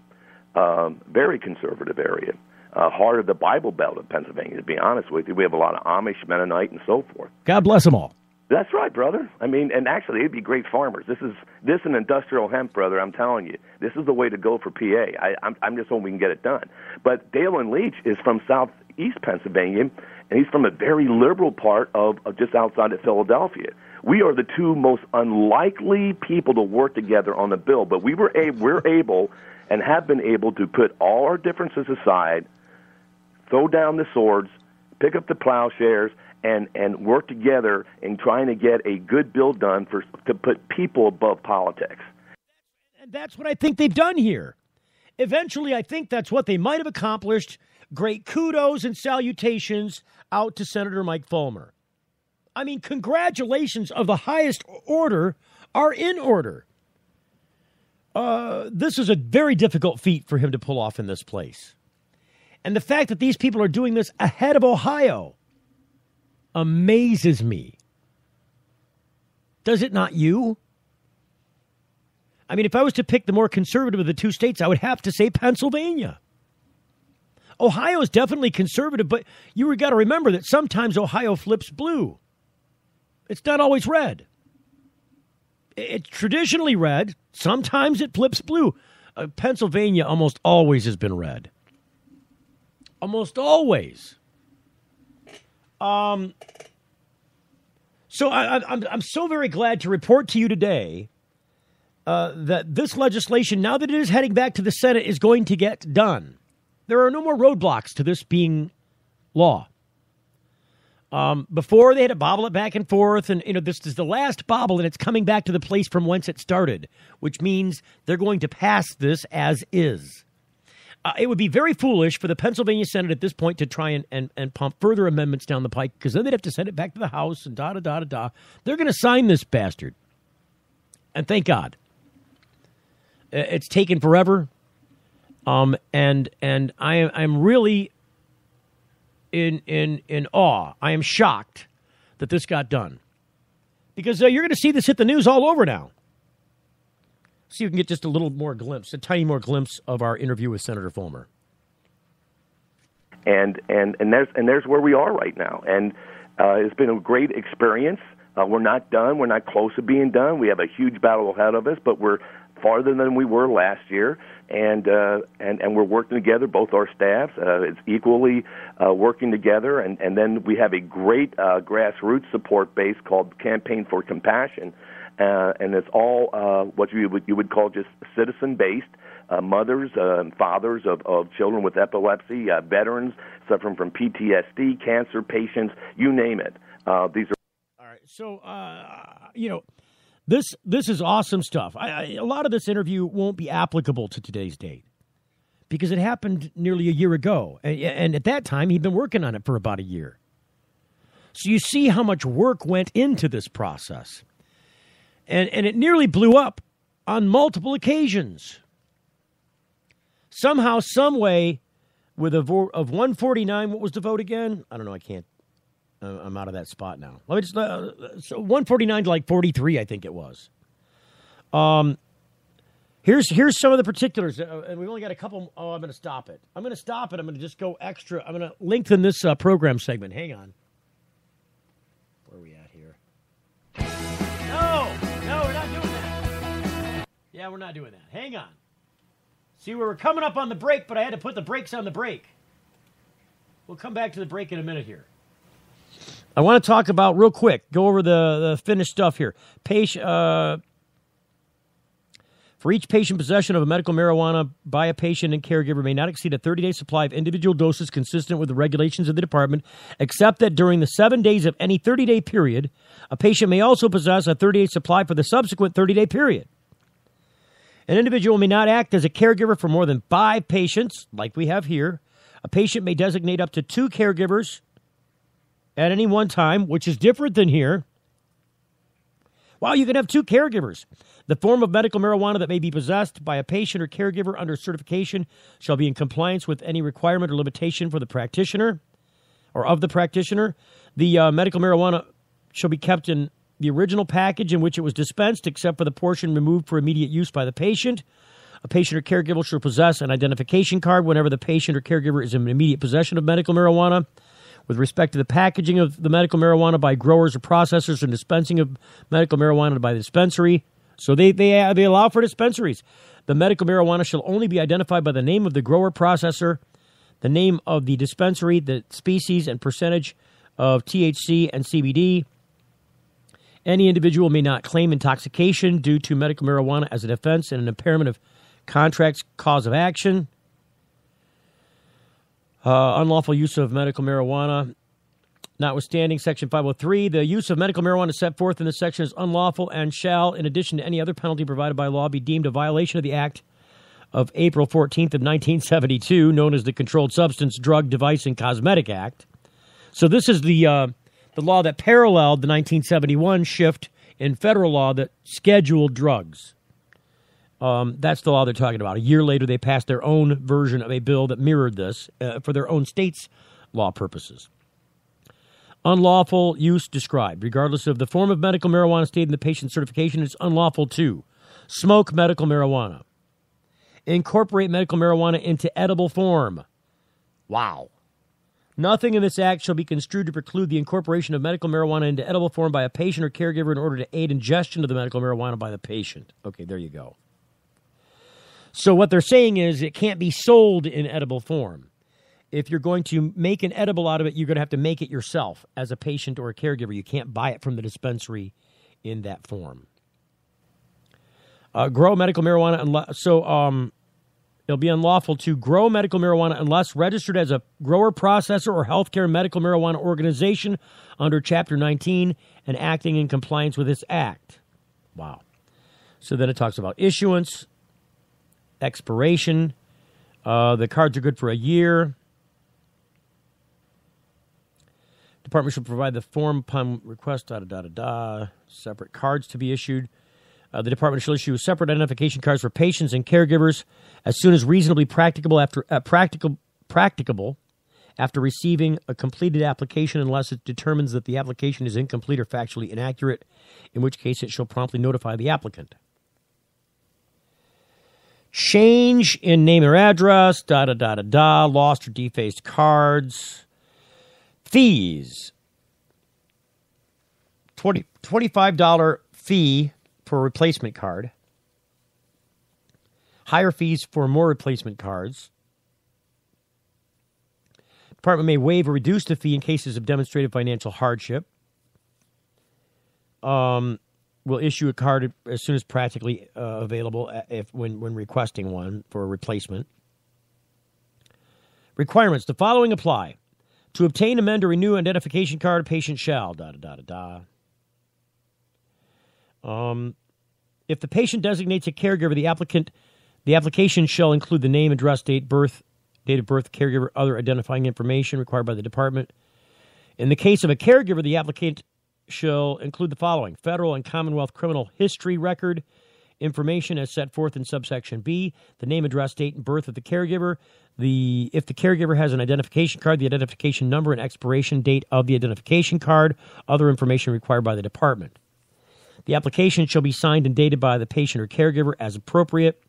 very conservative area, heart of the Bible Belt of Pennsylvania. To be honest with you, we have a lot of Amish, Mennonite, and so forth. God bless them all. That's right, brother. I mean, and actually, they'd be great farmers. This and industrial hemp, brother. I'm telling you, this is the way to go for PA. I'm just hoping we can get it done. But Dalen Leach is from southeast Pennsylvania, and he's from a very liberal part of just outside of Philadelphia. We are the two most unlikely people to work together on the bill, but we're able and have been able to put all our differences aside, throw down the swords, pick up the plowshares, and work together in trying to get a good bill done to put people above politics. And that's what I think they've done here. Eventually, I think that's what they might have accomplished. Great kudos and salutations out to Senator Mike Fulmer. I mean, congratulations of the highest order are in order. This is a very difficult feat for him to pull off in this place. And the fact that these people are doing this ahead of Ohio amazes me. Does it not you? I mean, if I was to pick the more conservative of the two states, I would have to say Pennsylvania. Ohio is definitely conservative, but you got to remember that sometimes Ohio flips blue. It's not always red. It's traditionally red. Sometimes it flips blue. Pennsylvania almost always has been red. Almost always. So I'm so very glad to report to you today that this legislation, now that it is heading back to the Senate, is going to get done. There are no more roadblocks to this being law. Before they had to bobble it back and forth, and this is the last bobble, and it's coming back to the place from whence it started, which means they're going to pass this as is. It would be very foolish for the Pennsylvania Senate at this point to try and pump further amendments down the pike, because then they'd have to send it back to the House and da-da-da-da-da. They're going to sign this bastard. And thank God. It's taken forever. And I'm really in awe. I am shocked that this got done. Because you're going to see this hit the news all over now. See if we can get just a little more glimpse, a tiny more glimpse of our interview with Senator Fulmer. And there's where we are right now. And it's been a great experience. We're not done. We're not close to being done. We have a huge battle ahead of us, but we're farther than we were last year. And we're working together, both our staffs. It's equally working together. And then we have a great grassroots support base called Campaign for Compassion. And it's all what you would call just citizen-based, mothers and fathers of children with epilepsy, veterans suffering from PTSD, cancer patients, you name it. These are all right. So this is awesome stuff. A lot of this interview won't be applicable to today's date because it happened nearly a year ago, and at that time he'd been working on it for about a year. So you see how much work went into this process. And it nearly blew up on multiple occasions. Somehow, some way, with a vote of 149, what was the vote again? I don't know. I can't. I'm out of that spot now. Let me just. So 149 to like 43, I think it was. Here's some of the particulars, and we've only got a couple. Oh, I'm going to stop it. I'm going to going to just go extra. I'm going to lengthen this program segment. Hang on. Where are we at here? No, we're not doing that. Yeah, we're not doing that. Hang on. See, we were coming up on the break, but I had to put the brakes on the break. We'll come back to the break in a minute here. I want to talk about, real quick, go over the finished stuff here. For each patient, possession of a medical marijuana by a patient and caregiver may not exceed a 30-day supply of individual doses consistent with the regulations of the department, except that during the 7 days of any 30-day period, a patient may also possess a 30-day supply for the subsequent 30-day period. An individual may not act as a caregiver for more than 5 patients, like we have here. A patient may designate up to 2 caregivers at any one time, which is different than here. Well, you can have 2 caregivers. The form of medical marijuana that may be possessed by a patient or caregiver under certification shall be in compliance with any requirement or limitation for the practitioner or of the practitioner. The medical marijuana shall be kept in the original package in which it was dispensed, except for the portion removed for immediate use by the patient. A patient or caregiver shall possess an identification card whenever the patient or caregiver is in immediate possession of medical marijuana. With respect to the packaging of the medical marijuana by growers or processors and dispensing of medical marijuana by the dispensary. So they allow for dispensaries. The medical marijuana shall only be identified by the name of the grower processor, the name of the dispensary, the species and percentage of THC and CBD. Any individual may not claim intoxication due to medical marijuana as a defense and an impairment of contract's cause of action. Unlawful use of medical marijuana. Notwithstanding Section 503, the use of medical marijuana set forth in this section is unlawful and shall, in addition to any other penalty provided by law, be deemed a violation of the Act of April 14th of 1972, known as the Controlled Substance, Drug, Device, and Cosmetic Act. So this is the law that paralleled the 1971 shift in federal law that scheduled drugs. That's the law they're talking about. A year later, they passed their own version of a bill that mirrored this for their own state's law purposes. Unlawful use described. Regardless of the form of medical marijuana stated in the patient's certification, it's unlawful to smoke medical marijuana, incorporate medical marijuana into edible form. Wow. Nothing in this act shall be construed to preclude the incorporation of medical marijuana into edible form by a patient or caregiver in order to aid ingestion of the medical marijuana by the patient. Okay, there you go. So what they're saying is it can't be sold in edible form. If you're going to make an edible out of it, you're going to have to make it yourself as a patient or a caregiver. You can't buy it from the dispensary in that form. Grow medical marijuana. It'll be unlawful to grow medical marijuana unless registered as a grower, processor, or healthcare medical marijuana organization under Chapter 19 and acting in compliance with this act. Wow. So then it talks about issuance, expiration. The cards are good for a year. Department should provide the form upon request, separate cards to be issued. The department shall issue separate identification cards for patients and caregivers as soon as reasonably practicable after receiving a completed application, unless it determines that the application is incomplete or factually inaccurate, in which case it shall promptly notify the applicant. Change in name or address, lost or defaced cards. Fees. $25 fee for a replacement card. Higher fees for more replacement cards. Department may waive or reduce the fee in cases of demonstrated financial hardship. Will issue a card as soon as practically available when requesting one for a replacement. Requirements. The following apply. To obtain, amend, or renew an identification card, a patient shall, If the patient designates a caregiver, the application shall include the name, address, date of birth, caregiver, other identifying information required by the department. In the case of a caregiver, the applicant shall include the following: federal and Commonwealth criminal history record information as set forth in subsection B, the name, address, date, and birth of the caregiver. If the caregiver has an identification card, the identification number and expiration date of the identification card, other information required by the department. The application shall be signed and dated by the patient or caregiver as appropriate.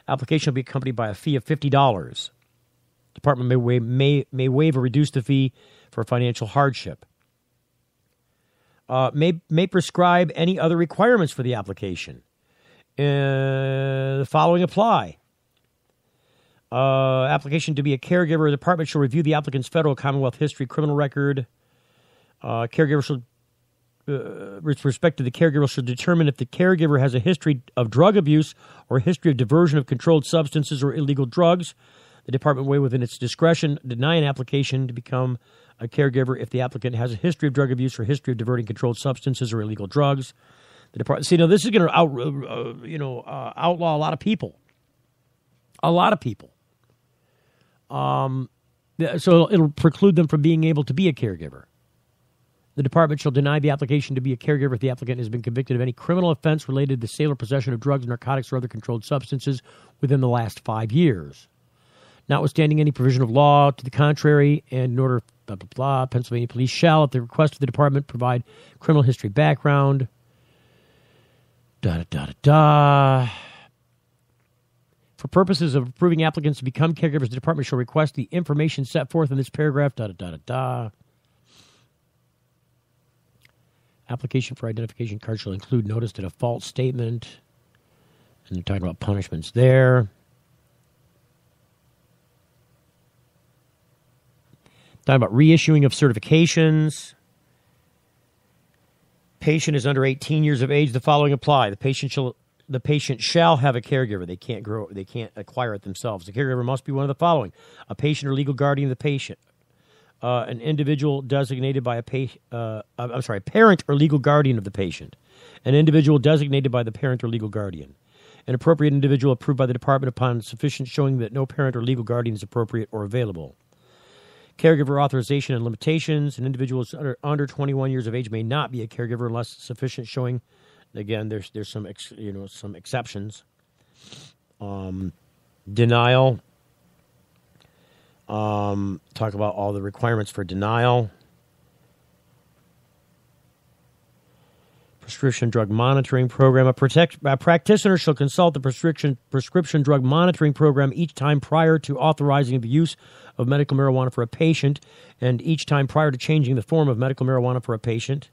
Application will be accompanied by a fee of $50. Department may waive or reduce the fee for financial hardship. May prescribe any other requirements for the application. The following apply. Application to be a caregiver. The department shall review the applicant's federal, Commonwealth history, criminal record. Caregiver shall, with respect to the caregiver, shall determine if the caregiver has a history of drug abuse or a history of diversion of controlled substances or illegal drugs. The department may, within its discretion, deny an application to become a caregiver if the applicant has a history of drug abuse or a history of diverting controlled substances or illegal drugs. The department. See, now this is going to outlaw a lot of people. A lot of people. So it'll preclude them from being able to be a caregiver. The department shall deny the application to be a caregiver if the applicant has been convicted of any criminal offense related to sale or possession of drugs, narcotics, or other controlled substances within the last 5 years. Notwithstanding any provision of law to the contrary, and in order, Pennsylvania police shall, at the request of the department, provide criminal history background. For purposes of approving applicants to become caregivers, the department shall request the information set forth in this paragraph. Application for identification card shall include notice to default statement. And they're talking about punishments there. Talking about reissuing of certifications. Patient is under 18 years of age. The following apply. The patient shall have a caregiver. They can't acquire it themselves. The caregiver must be one of the following: a patient or legal guardian of the patient, an individual designated by a parent or legal guardian of the patient, an individual designated by the parent or legal guardian, an appropriate individual approved by the department upon sufficient showing that no parent or legal guardian is appropriate or available. Caregiver authorization and limitations. An individual is under 21 years of age may not be a caregiver unless sufficient showing. Again, there's some exceptions. Denial. Talk about all the requirements for denial. Prescription drug monitoring program. A practitioner shall consult the prescription drug monitoring program each time prior to authorizing the use of medical marijuana for a patient and each time prior to changing the form of medical marijuana for a patient.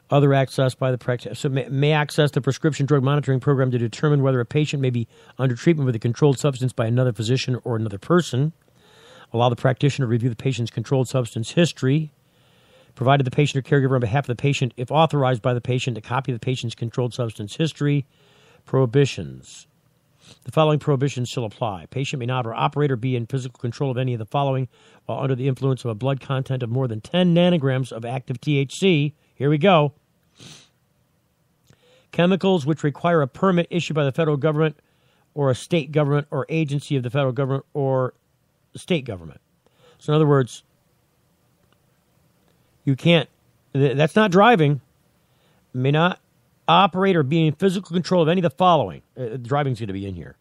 Other access by the practitioner. So may access the prescription drug monitoring program to determine whether a patient may be under treatment with a controlled substance by another physician or another person. Allow the practitioner to review the patient's controlled substance history. Provided the patient or caregiver on behalf of the patient, if authorized by the patient, a copy of the patient's controlled substance history. Prohibitions. The following prohibitions shall apply. Patient may not operate or be in physical control of any of the following while under the influence of a blood content of more than 10 nanograms of active THC. Here we go. Chemicals which require a permit issued by the federal government or a state government or agency of the federal government or the state government. So in other words, you can't, that's not driving, may not operate or be in physical control of any of the following. Driving's going to be in here.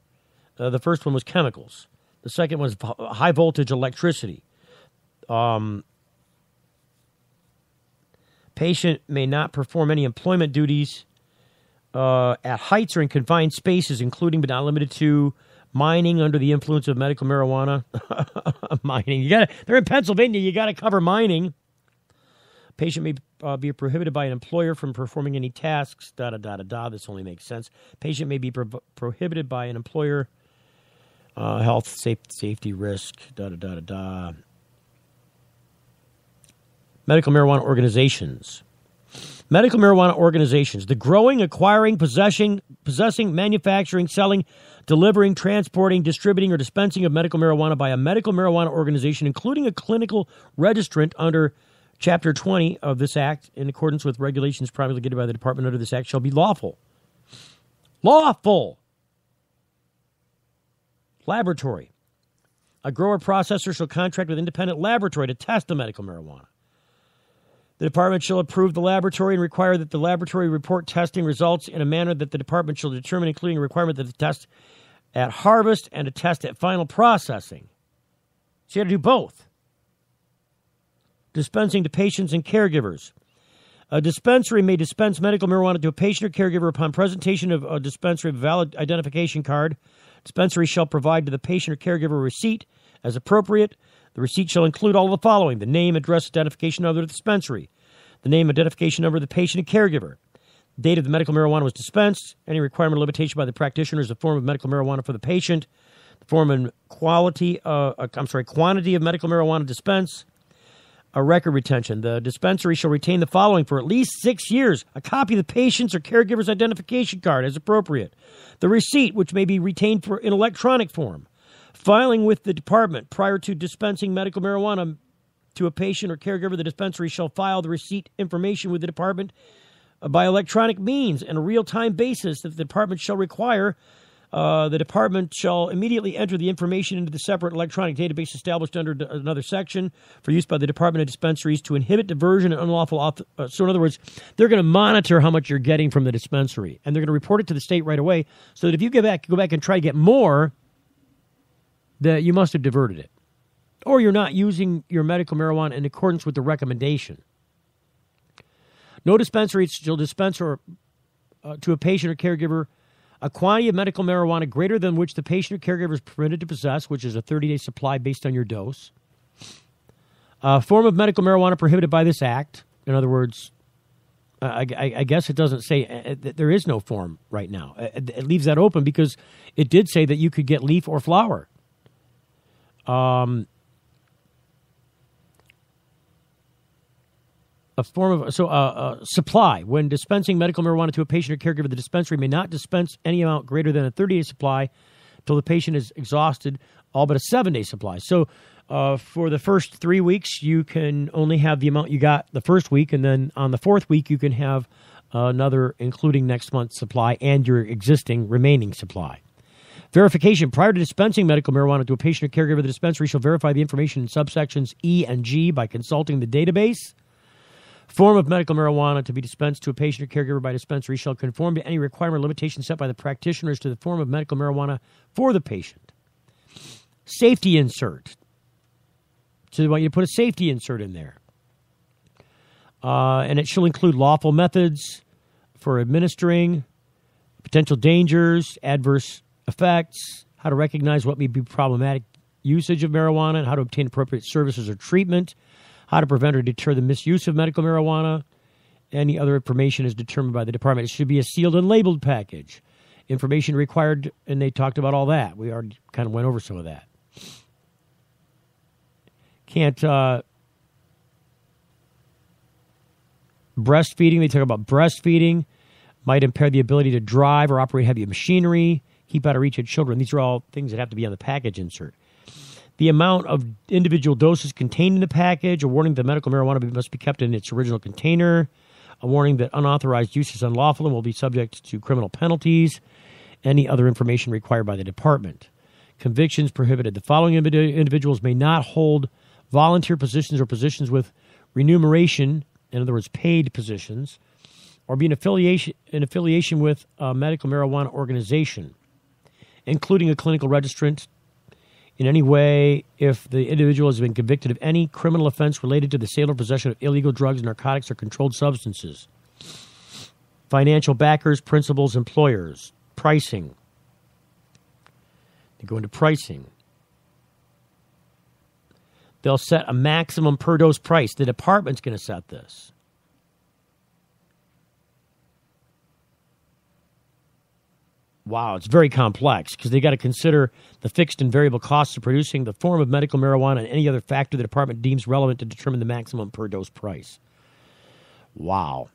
The first one was chemicals. The second was high voltage electricity. Patient may not perform any employment duties at heights or in confined spaces, including but not limited to mining under the influence of medical marijuana. Mining. They're in Pennsylvania. You got to cover mining. Patient may be prohibited by an employer from performing any tasks. This only makes sense. Patient may be prohibited by an employer. Health, safety risk. Medical marijuana organizations. Medical marijuana organizations. The growing, acquiring, possessing, manufacturing, selling, delivering, transporting, distributing, or dispensing of medical marijuana by a medical marijuana organization, including a clinical registrant under Chapter 20 of this Act, in accordance with regulations promulgated by the Department under this Act, shall be lawful. Lawful. Laboratory. A grower processor shall contract with independent laboratory to test the medical marijuana. The department shall approve the laboratory and require that the laboratory report testing results in a manner that the department shall determine, including a requirement that the test at harvest and a test at final processing. So you got to do both. Dispensing to patients and caregivers. A dispensary may dispense medical marijuana to a patient or caregiver upon presentation of a dispensary valid identification card. Dispensary shall provide to the patient or caregiver a receipt as appropriate. The receipt shall include all of the following: the name, address, identification number of the dispensary, the name, identification number of the patient and caregiver, the date of the medical marijuana was dispensed, any requirement or limitation by the practitioner as a form of medical marijuana for the patient, the form and quantity of medical marijuana dispensed, a record retention. The dispensary shall retain the following for at least 6 years: a copy of the patient's or caregiver's identification card as appropriate, the receipt, which may be retained in electronic form, filing with the department prior to dispensing medical marijuana to a patient or caregiver. The dispensary shall file the receipt information with the department by electronic means and a real-time basis that the department shall require. The department shall immediately enter the information into the separate electronic database established under another section for use by the Department of Dispensaries to inhibit diversion and unlawful so in other words, they're going to monitor how much you're getting from the dispensary, and they're going to report it to the state right away, so that if you go back and try to get more, that you must have diverted it, or you're not using your medical marijuana in accordance with the recommendation. No dispensary shall dispense to a patient or caregiver a quantity of medical marijuana greater than which the patient or caregiver is permitted to possess, which is a 30-day supply based on your dose. A form of medical marijuana prohibited by this Act. In other words, I guess it doesn't say that there is no form right now. It leaves that open because it did say that you could get leaf or flower. A form of supply. When dispensing medical marijuana to a patient or caregiver, the dispensary may not dispense any amount greater than a 30-day supply until the patient is exhausted all but a 7-day supply. So for the first 3 weeks, you can only have the amount you got the first week, and then on the fourth week, you can have another, including next month's supply and your existing remaining supply. Verification. Prior to dispensing medical marijuana to a patient or caregiver, the dispensary shall verify the information in subsections E and G by consulting the database. Form of medical marijuana to be dispensed to a patient or caregiver by dispensary shall conform to any requirement or limitation set by the practitioners to the form of medical marijuana for the patient. Safety insert. So they want you to put a safety insert in there. And it shall include lawful methods for administering, potential dangers, adverse effects, how to recognize what may be problematic usage of marijuana, and how to obtain appropriate services or treatment, how to prevent or deter the misuse of medical marijuana, Any other information is determined by the department. It should be a sealed and labeled package. Information required, and they talked about all that. We already kind of went over some of that. Can't breastfeeding. They talk about breastfeeding. Might impair the ability to drive or operate heavy machinery. Keep out of reach of children. These are all things that have to be on the package insert. The amount of individual doses contained in the package. A warning that medical marijuana must be kept in its original container. A warning that unauthorized use is unlawful and will be subject to criminal penalties. Any other information required by the department. Convictions prohibited. The following individuals may not hold volunteer positions or positions with remuneration, in other words, paid positions, or be in affiliation with a medical marijuana organization, including a clinical registrant in any way if the individual has been convicted of any criminal offense related to the sale or possession of illegal drugs, narcotics, or controlled substances. Financial backers, principals, employers. Pricing. They go into pricing. They'll set a maximum per dose price. The department's going to set this. Wow, it's very complex because they got to consider the fixed and variable costs of producing, the form of medical marijuana, and any other factor the department deems relevant to determine the maximum per dose price. Wow.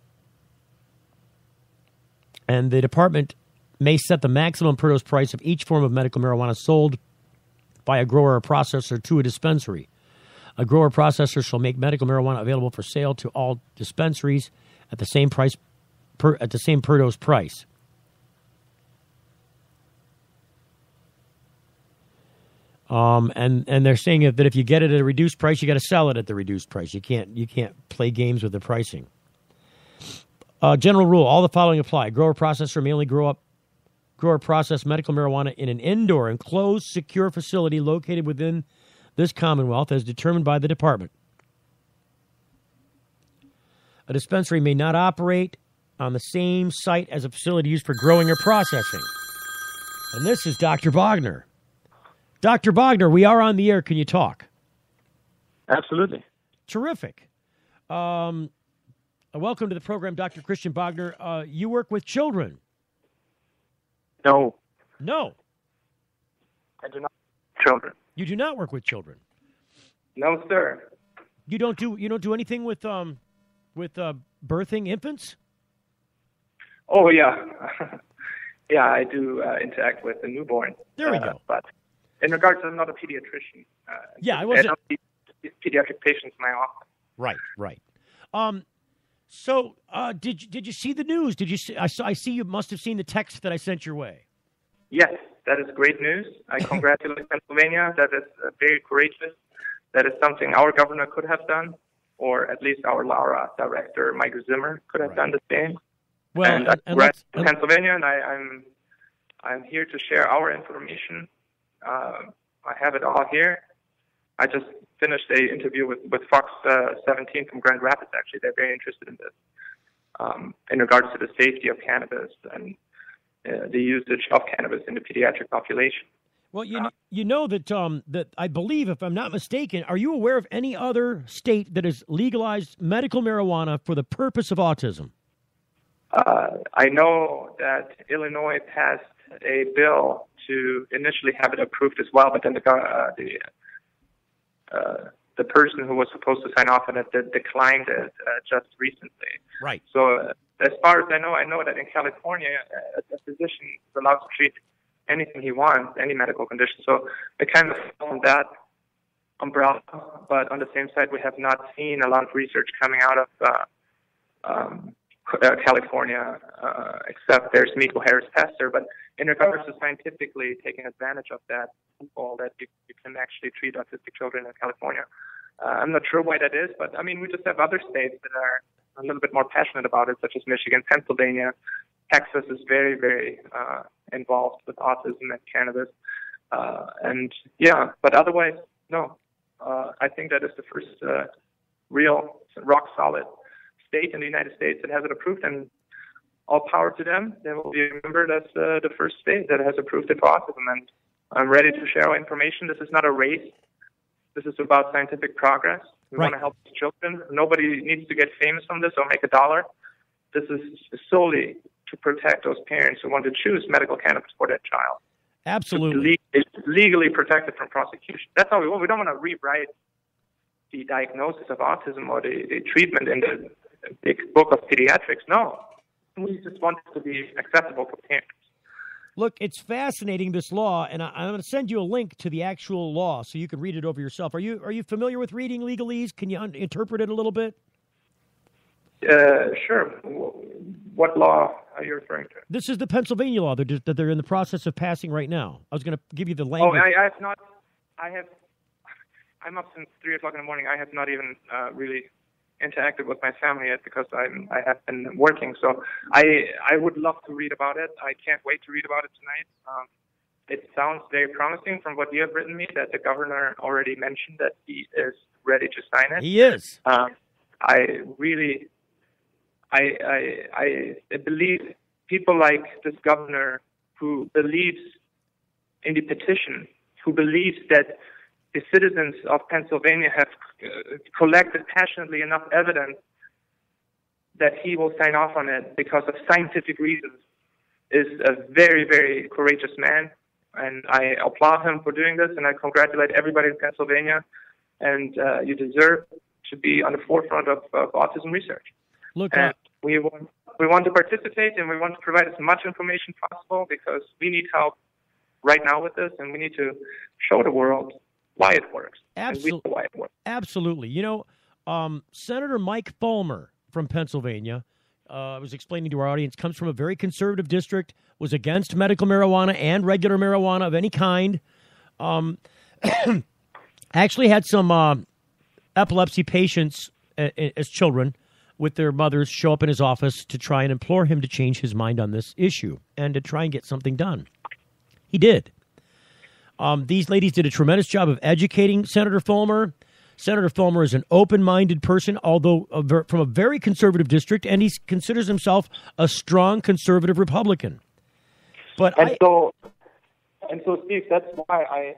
And the department may set the maximum per dose price of each form of medical marijuana sold by a grower or processor to a dispensary. A grower or processor shall make medical marijuana available for sale to all dispensaries at the same price per dose price. And they're saying that if you get it at a reduced price, you got to sell it at the reduced price. You can't play games with the pricing. General rule: all the following apply. A grower processor may only grow or process medical marijuana in an indoor, enclosed, secure facility located within this Commonwealth as determined by the department. A dispensary may not operate on the same site as a facility used for growing or processing. And this is Dr. Bogner. Dr. Bogner, we are on the air. Can you talk? Absolutely. Terrific. Welcome to the program, Dr. Christian Bogner. You work with children. No. No. I do not. Children. You do not work with children. No, sir. You don't do anything with birthing infants? Oh yeah, yeah. I do interact with the newborn. There we go. But in regards to, I'm not a pediatrician. I wasn't. I don't see pediatric patients in my office. Right. So, did you see the news? Did you see? I see you must have seen the text that I sent your way. Yes, that is great news. I congratulate Pennsylvania. That is very courageous. That is something our governor could have done, or at least our LARA director, Mike Zimmer, could have done the same. Well, and I congratulate Pennsylvania, and I'm here to share our information. I have it all here. I just finished an interview with Fox 17 from Grand Rapids. Actually, they're very interested in this, in regards to the safety of cannabis and the usage of cannabis in the pediatric population. Well, you know that I believe, if I'm not mistaken, are you aware of any other state that has legalized medical marijuana for the purpose of autism? I know that Illinois passed a bill to initially have it approved as well, but then the person who was supposed to sign off on it declined it just recently. Right. So as far as I know that in California, a physician is allowed to treat anything he wants, any medical condition. So it kind of falls on that umbrella. But on the same side, we have not seen a lot of research coming out of California, except there's Miko Harris Pasteur. But in regards to scientifically taking advantage of that, that you can actually treat autistic children in California. I'm not sure why that is, but I mean, we just have other states that are a little bit more passionate about it, such as Michigan, Pennsylvania. Texas is very, very involved with autism and cannabis. But otherwise, no. I think that is the first real rock solid state in the United States that has it approved, and all power to them. They will be remembered as the first state that has approved it for autism, and I'm ready to share our information. This is not a race. This is about scientific progress. We want to help children. Nobody needs to get famous from this or make $1. this is solely to protect those parents who want to choose medical cannabis for their child. Absolutely. It's legally protected from prosecution. That's how we want. We don't want to rewrite the diagnosis of autism or the treatment in the big book of pediatrics. No. We just want it to be accessible for parents. Look, it's fascinating, this law, and I'm going to send you a link to the actual law so you can read it over yourself. Are you familiar with reading Legalese? Can you interpret it a little bit? Sure. What law are you referring to? This is the Pennsylvania law that they're in the process of passing right now. I was going to give you the language. Oh, I'm up since 3 o'clock in the morning. I have not even really interacted with my family yet because I have been working. So I would love to read about it. I can't wait to read about it tonight. It sounds very promising from what you have written me, that the governor already mentioned that he is ready to sign it. He is. I believe people like this governor who believes in the petition, who believes that the citizens of Pennsylvania have collected passionately enough evidence that he will sign off on it because of scientific reasons, is a very, very courageous man. And I applaud him for doing this, and I congratulate everybody in Pennsylvania. And you deserve to be on the forefront of autism research. Look, and we want to participate, and we want to provide as much information possible because we need help right now with this, and we need to show the world why it works. Absolutely. Why it works. Absolutely. You know, Senator Mike Fulmer from Pennsylvania, I was explaining to our audience, comes from a very conservative district, was against medical marijuana and regular marijuana of any kind. Actually had some epilepsy patients as children with their mothers show up in his office to try and implore him to change his mind on this issue and to try and get something done. He did. These ladies did a tremendous job of educating Senator Fulmer. Senator Fulmer is an open-minded person, although from a very conservative district, and he considers himself a strong conservative Republican. But so, Steve, that's why I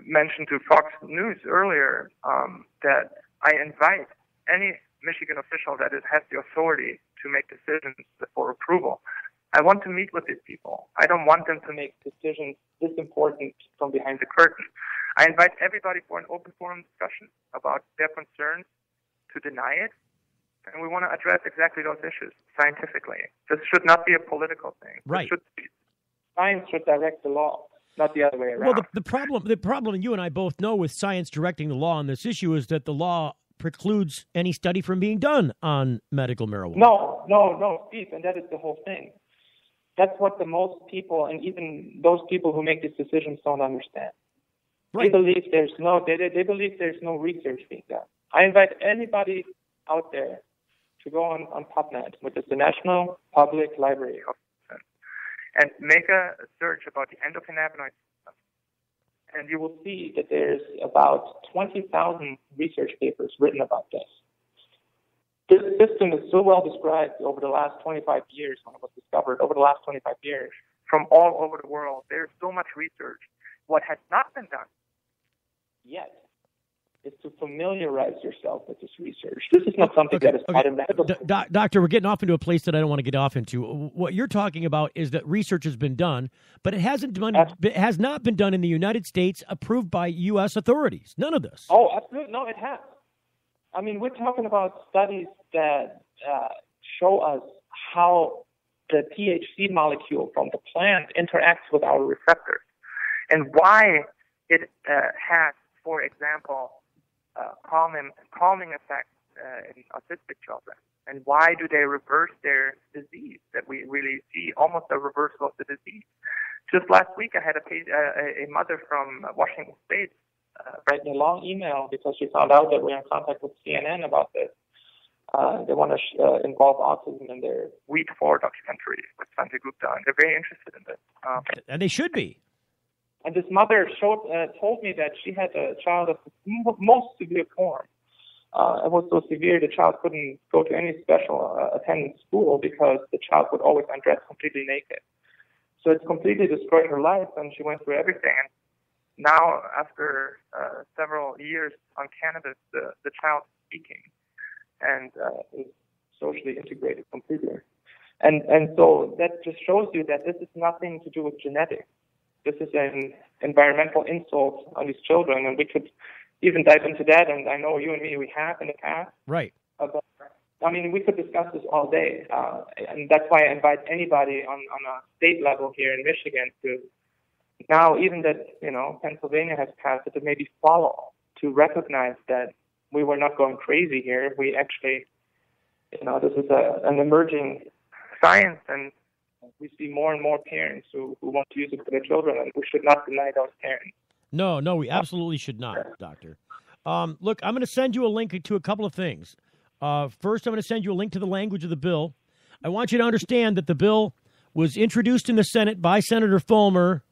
mentioned to Fox News earlier that I invite any Michigan official that has the authority to make decisions for approval. I want to meet with these people. I don't want them to make decisions this important from behind the curtain. I invite everybody for an open forum discussion about their concerns, to deny it, and we want to address exactly those issues scientifically. This should not be a political thing. Right. Science should direct the law, not the other way around. Well, the problem, and you and I both know with science directing the law on this issue is that the law precludes any study from being done on medical marijuana. No, Steve, and that is the whole thing. That's what the most people, and even those people who make these decisions, don't understand. Right. They believe there's no research being done. I invite anybody out there to go on PubMed, which is the National Public Library of Medicine, and make a search about the endocannabinoid system. And you will see that there's about 20,000 research papers written about this. This system is so well described over the last 25 years when it was discovered, over the last 25 years, from all over the world. There's so much research. What has not been done yet is to familiarize yourself with this research. This is not something that is part of medical. Doctor, we're getting off into a place that I don't want to get off into. What you're talking about is that research has been done, but it has not been done in the United States, approved by U.S. authorities. None of this. Oh, absolutely. No, it has. I mean, we're talking about studies that show us how the THC molecule from the plant interacts with our receptors and why it has, for example, calming effects in autistic children. And why do they reverse their disease, that we really see almost a reversal of the disease? Just last week, I had a mother from Washington State write me a long email because she found out that we're in contact with CNN about this. They want to involve autism in their Week 4 documentary with Sanjay Gupta, and they're very interested in this. And they should be. And this mother told me that she had a child of most severe form. It was so severe the child couldn't go to any special attendance school because the child would always undress completely naked. So it's completely destroyed her life, and she went through everything. And now, after several years on cannabis, the child is speaking and is socially integrated completely. And so that just shows you that this is nothing to do with genetics. This is an environmental insult on these children, and we could even dive into that, and I know you and me, we have in the past. Right. But, I mean, we could discuss this all day, and that's why I invite anybody on a state level here in Michigan to, now even that, Pennsylvania has passed it, to maybe follow, to recognize that we were not going crazy here. We actually, this is an emerging science, and we see more and more parents who want to use it for their children, and we should not deny those parents. No, we absolutely should not, Doctor. Look, I'm going to send you a link to a couple of things. First, I'm going to send you a link to the language of the bill. I want you to understand that the bill was introduced in the Senate by Senator Fulmer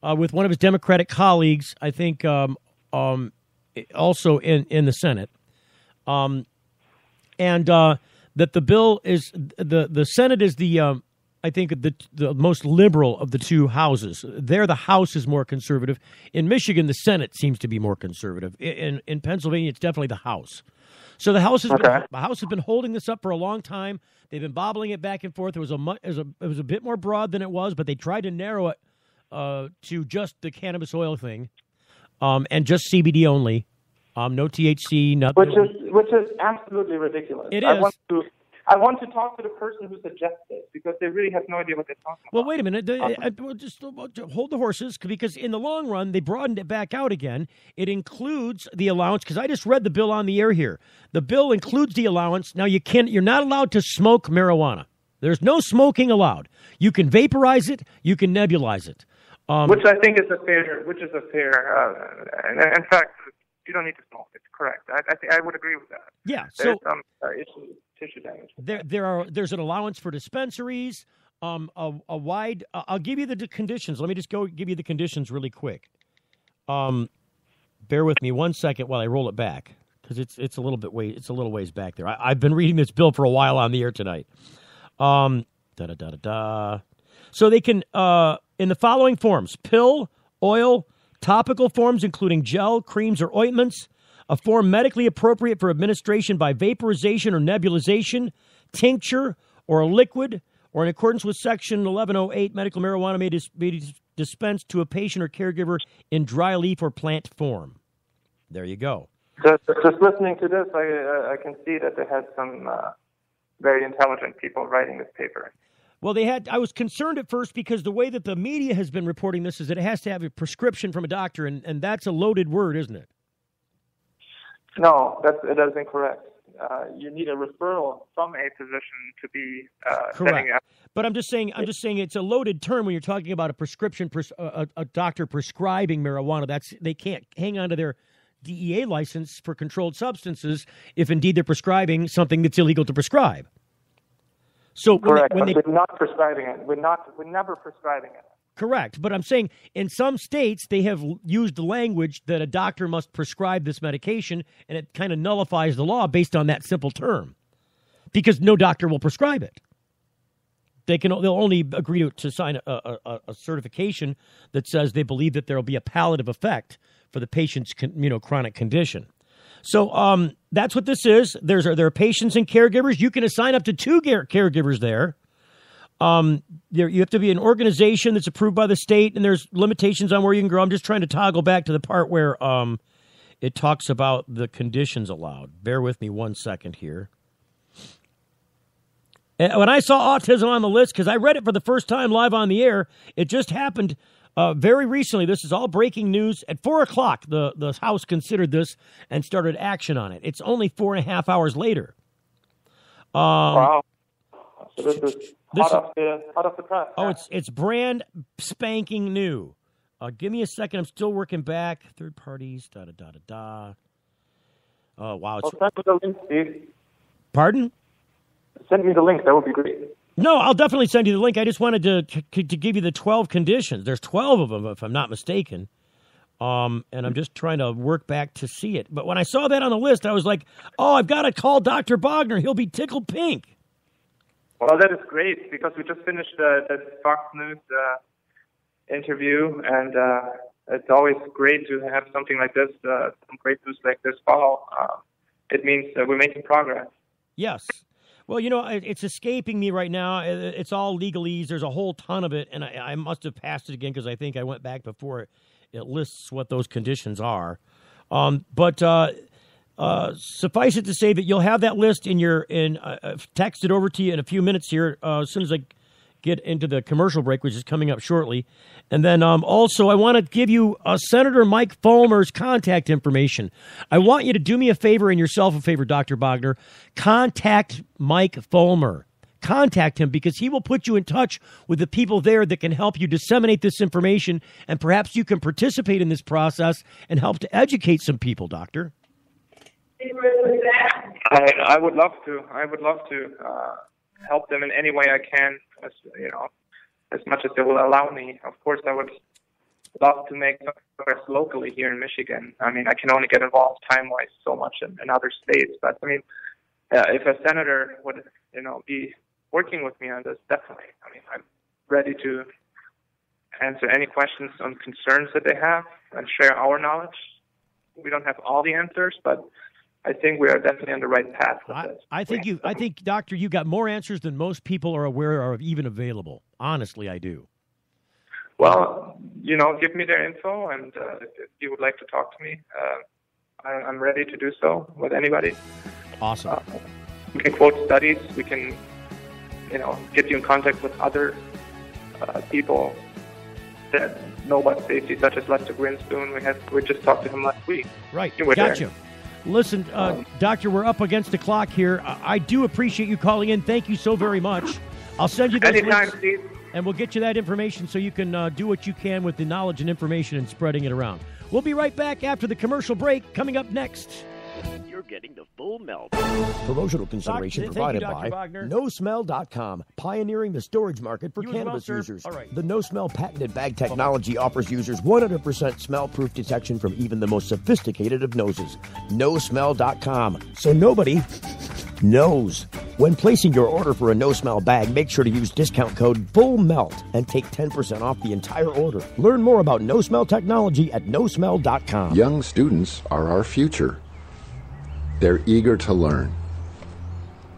with one of his Democratic colleagues, I think also in the Senate. And that the bill is, the Senate is I think the most liberal of the two houses. There, the House is more conservative. In Michigan, the Senate seems to be more conservative. In Pennsylvania, it's definitely the House. So the House has been holding this up for a long time. They've been bobbling it back and forth. It was a bit more broad than it was, but they tried to narrow it to just the cannabis oil thing, and just CBD only, no THC, nothing. Which is absolutely ridiculous. It is. I want to talk to the person who suggests this, because they really have no idea what they're talking about. Well, wait a minute. Just hold the horses, because in the long run, they broadened it back out again. It includes the allowance, because I just read the bill on the air here. The bill includes the allowance. Now, you're not allowed to smoke marijuana. There's no smoking allowed. You can vaporize it. You can nebulize it. Which I think is a fair. In fact, you don't need to smoke. It's correct. I would agree with that. Yeah. There's some issues. Tissue damage. There's an allowance for dispensaries, a wide. I'll give you the conditions. Let me just go give you the conditions really quick. Bear with me 1 second while I roll it back, because it's a little ways back there. I've been reading this bill for a while on the air tonight. So they can in the following forms: pill, oil, topical forms including gel, creams, or ointments. A form medically appropriate for administration by vaporization or nebulization, tincture, or a liquid, or in accordance with Section 1108, medical marijuana may be dispensed to a patient or caregiver in dry leaf or plant form. There you go. Just listening to this, I can see that they had some very intelligent people writing this paper. Well, I was concerned at first because the way that the media has been reporting this is that it has to have a prescription from a doctor, and that's a loaded word, isn't it? No, that is incorrect. You need a referral from a physician to be correct. But I'm just saying it's a loaded term when you're talking about a prescription, a doctor prescribing marijuana. They can't hang on to their DEA license for controlled substances if indeed they're prescribing something that's illegal to prescribe. So correct. We're not prescribing it. We're never prescribing it. Correct. But I'm saying in some states, they have used the language that a doctor must prescribe this medication, and it kind of nullifies the law based on that simple term, because no doctor will prescribe it. They'll only agree to sign a certification that says they believe that there will be a palliative effect for the patient's chronic condition. So that's what this is. There are patients and caregivers. You can assign up to 2 caregivers there. You have to be an organization that's approved by the state, and there's limitations on where you can grow. I'm just trying to toggle back to the part where it talks about the conditions allowed. Bear with me 1 second here. And when I saw autism on the list, because I read it for the first time live on the air, it just happened very recently. This is all breaking news. At 4 o'clock, the House considered this and started action on it. It's only 4.5 hours later. Wow. So this is hot off the press. Oh, it's brand spanking new. Give me a second. I'm still working back. Third parties. Oh, wow. Send me the link, Steve. Pardon? Send me the link. That would be great. No, I'll definitely send you the link. I just wanted to give you the 12 conditions. There's 12 of them, if I'm not mistaken. And I'm just trying to work back to see it. But when I saw that on the list, I was like, oh, I've got to call Dr. Bogner. He'll be tickled pink. Well, that is great, because we just finished the Fox News interview, and it's always great to have something like this, some great news like this follow. It means we're making progress. Yes. Well, it's escaping me right now. It's all legalese. There's a whole ton of it, and I must have passed it again because I think I went back before it lists what those conditions are. But suffice it to say that you'll have that list texted over to you in a few minutes here as soon as I get into the commercial break, which is coming up shortly. And then also I want to give you Senator Mike Fulmer's contact information. I want you to do me a favor and yourself a favor, Dr. Bogner. Contact Mike Fulmer. Contact him because he will put you in touch with the people there that can help you disseminate this information, and perhaps you can participate in this process and help to educate some people, Doctor. I would love to. I would love to help them in any way I can, as much as they will allow me. Of course, I would love to make progress locally here in Michigan. I mean, I can only get involved time-wise so much in other states. But, I mean, if a senator would, be working with me on this, definitely. I mean, I'm ready to answer any questions on concerns that they have and share our knowledge. We don't have all the answers, but I think we are definitely on the right path with this. I think, Doctor, you got more answers than most people are aware are even available. Honestly, I do. Well, give me their info, and if you would like to talk to me, I'm ready to do so with anybody. Awesome. We can quote studies. We can, get you in contact with other people that know about safety, such as Lester Grinspoon. We just talked to him last week. Right. Gotcha. Listen, Doctor, we're up against the clock here. I do appreciate you calling in. Thank you so very much. I'll send you those anytime, links, Steve. and we'll get you that information so you can do what you can with the knowledge and information and spreading it around. We'll be right back after the commercial break. Coming up next. You're getting the full melt. Promotional consideration provided by NoSmell.com, pioneering the storage market for cannabis users. All right. The No Smell patented bag technology offers users 100% smell-proof detection from even the most sophisticated of noses. NoSmell.com, so nobody knows. When placing your order for a No Smell bag, make sure to use discount code FULLMELT and take 10% off the entire order. Learn more about No Smell technology at NoSmell.com. Young students are our future. They're eager to learn,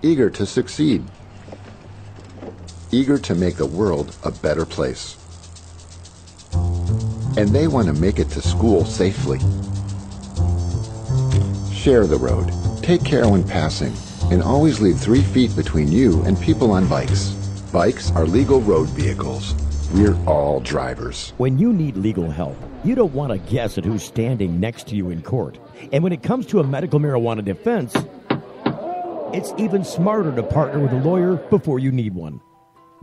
eager to succeed, eager to make the world a better place. And they want to make it to school safely. Share the road, take care when passing, and always leave 3 feet between you and people on bikes. Bikes are legal road vehicles. We're all drivers. When you need legal help, you don't want to guess at who's standing next to you in court. And when it comes to a medical marijuana defense, it's even smarter to partner with a lawyer before you need one.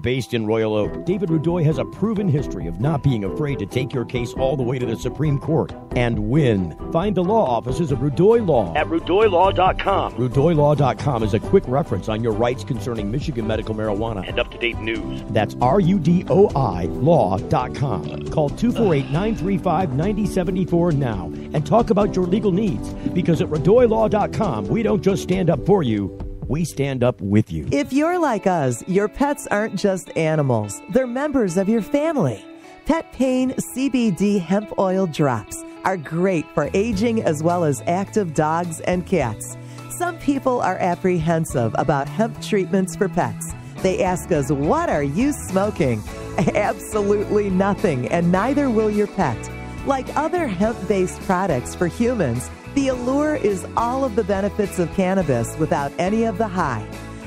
Based in Royal Oak, David Rudoy has a proven history of not being afraid to take your case all the way to the Supreme Court and win. Find the law offices of Rudoy Law at RudoyLaw.com. RudoyLaw.com is a quick reference on your rights concerning Michigan medical marijuana and up-to-date news. That's RUDOI Law.com. Call 248-935-9074 now and talk about your legal needs, because at RudoyLaw.com, we don't just stand up for you, we stand up with you. If you're like us, your pets aren't just animals. They're members of your family. Pet Pain CBD hemp oil drops are great for aging as well as active dogs and cats. Some people are apprehensive about hemp treatments for pets. They ask us, what are you smoking? Absolutely nothing, and neither will your pet. Like other hemp-based products for humans, the allure is all of the benefits of cannabis without any of the high.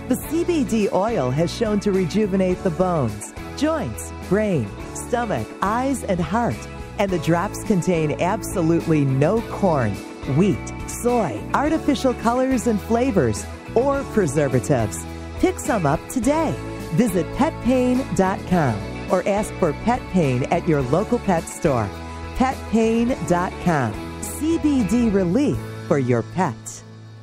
The CBD oil has shown to rejuvenate the bones, joints, brain, stomach, eyes, and heart. And the drops contain absolutely no corn, wheat, soy, artificial colors and flavors, or preservatives. Pick some up today. Visit PetPain.com or ask for Pet Pain at your local pet store. PetPain.com. CBD relief for your pet.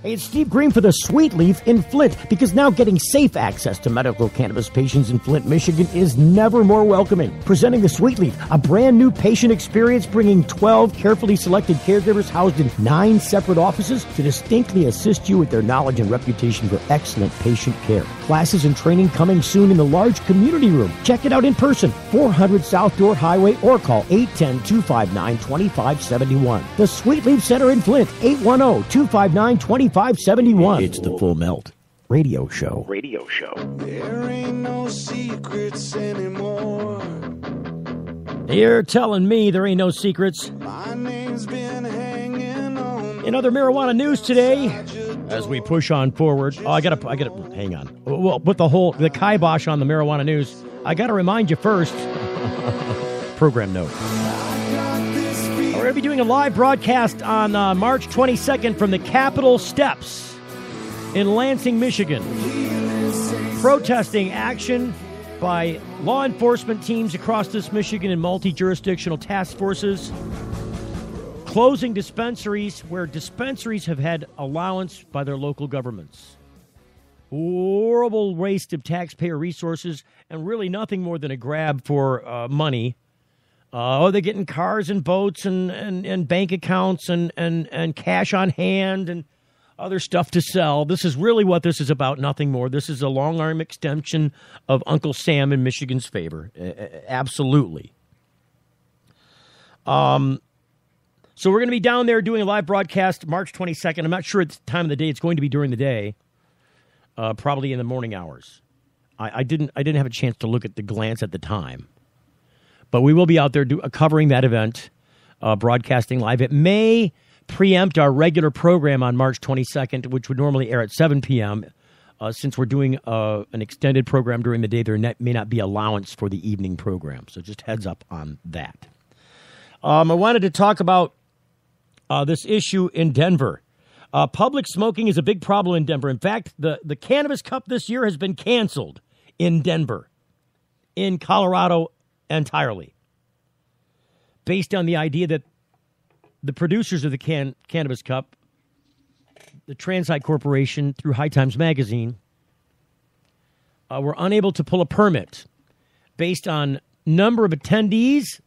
Hey, it's Steve Green for the Sweet Leaf in Flint, because now getting safe access to medical cannabis patients in Flint, Michigan is never more welcoming. Presenting the Sweet Leaf, a brand new patient experience bringing 12 carefully selected caregivers housed in 9 separate offices to distinctly assist you with their knowledge and reputation for excellent patient care. Classes and training coming soon in the large community room. Check it out in person, 400 South Door Highway, or call 810-259-2571. The Sweet Leaf Center in Flint, 810-259-2571. It's the Full Melt. radio show. Radio show. There ain't no secrets anymore. You're telling me there ain't no secrets. My name's been hanging on. In other marijuana news today, as we push on forward, I gotta, hang on. Well, put the kibosh on the marijuana news. I gotta remind you first, program note. We're going to be doing a live broadcast on March 22nd from the Capitol steps in Lansing, Michigan. Protesting action by law enforcement teams across this Michigan and multi-jurisdictional task forces. Closing dispensaries where dispensaries have had allowance by their local governments. Horrible waste of taxpayer resources and really nothing more than a grab for money. They're getting cars and boats and bank accounts and cash on hand and other stuff to sell. This is really what this is about, nothing more. This is a long-arm extension of Uncle Sam in Michigan's favor. Absolutely. So we're going to be down there doing a live broadcast March 22nd. I'm not sure at the time of the day. It's going to be during the day, probably in the morning hours. I didn't have a chance to look at the glance at the time. But we will be out there covering that event, broadcasting live. It may preempt our regular program on March 22nd, which would normally air at 7 p.m. Since we're doing an extended program during the day, there may not be allowance for the evening program. So just heads up on that. I wanted to talk about this issue in Denver. Public smoking is a big problem in Denver. In fact, the Cannabis Cup this year has been canceled in Denver, in Colorado entirely, based on the idea that the producers of the Cannabis Cup, the Transite Corporation, through High Times Magazine, were unable to pull a permit based on number of attendees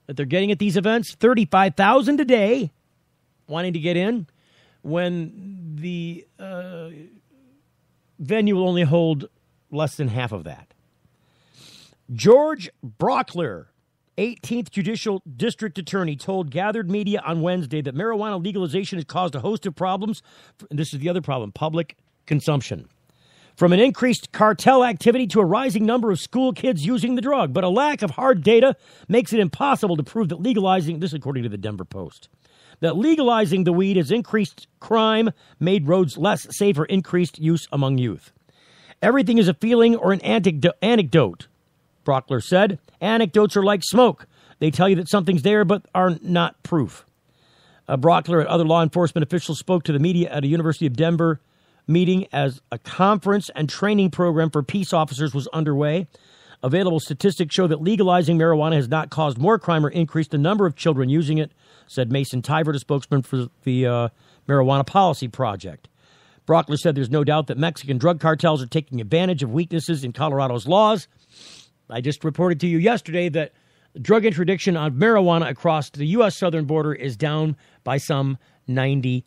that they're getting at these events, 35,000 a day, wanting to get in, when the venue will only hold less than half of that. George Brockler, 18th Judicial District Attorney, told gathered media on Wednesday that marijuana legalization has caused a host of problems. This is the other problem, public consumption. From an increased cartel activity to a rising number of school kids using the drug. But a lack of hard data makes it impossible to prove that legalizing, this according to the Denver Post, that legalizing the weed has increased crime, made roads less safe, or increased use among youth. Everything is a feeling or an anecdote, Brockler said. Anecdotes are like smoke. They tell you that something's there, but are not proof. Brockler and other law enforcement officials spoke to the media at a University of Denver meeting as a conference and training program for peace officers was underway. Available statistics show that legalizing marijuana has not caused more crime or increased the number of children using it, said Mason Tivert, a spokesman for the Marijuana Policy Project. Brockler said there's no doubt that Mexican drug cartels are taking advantage of weaknesses in Colorado's laws. I just reported to you yesterday that drug interdiction of marijuana across the U.S. southern border is down by some 90%.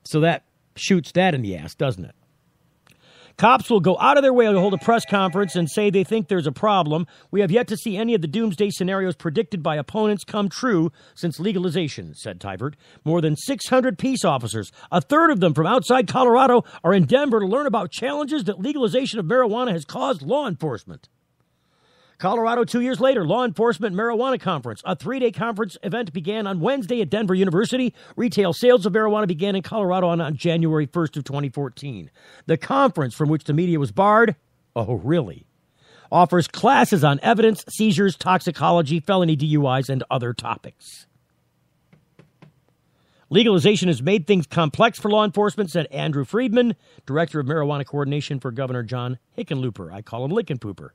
So that shoots that in the ass, doesn't it? Cops will go out of their way to hold a press conference and say they think there's a problem. We have yet to see any of the doomsday scenarios predicted by opponents come true since legalization, said Tivert. More than 600 peace officers, a third of them from outside Colorado, are in Denver to learn about challenges that legalization of marijuana has caused law enforcement. Colorado 2 years later, Law Enforcement Marijuana Conference. A 3-day conference event began on Wednesday at Denver University. Retail sales of marijuana began in Colorado on January 1st of 2014. The conference, from which the media was barred, offers classes on evidence, seizures, toxicology, felony DUIs, and other topics. Legalization has made things complex for law enforcement, said Andrew Friedman, Director of Marijuana Coordination for Governor John Hickenlooper. I call him Lickenpooper.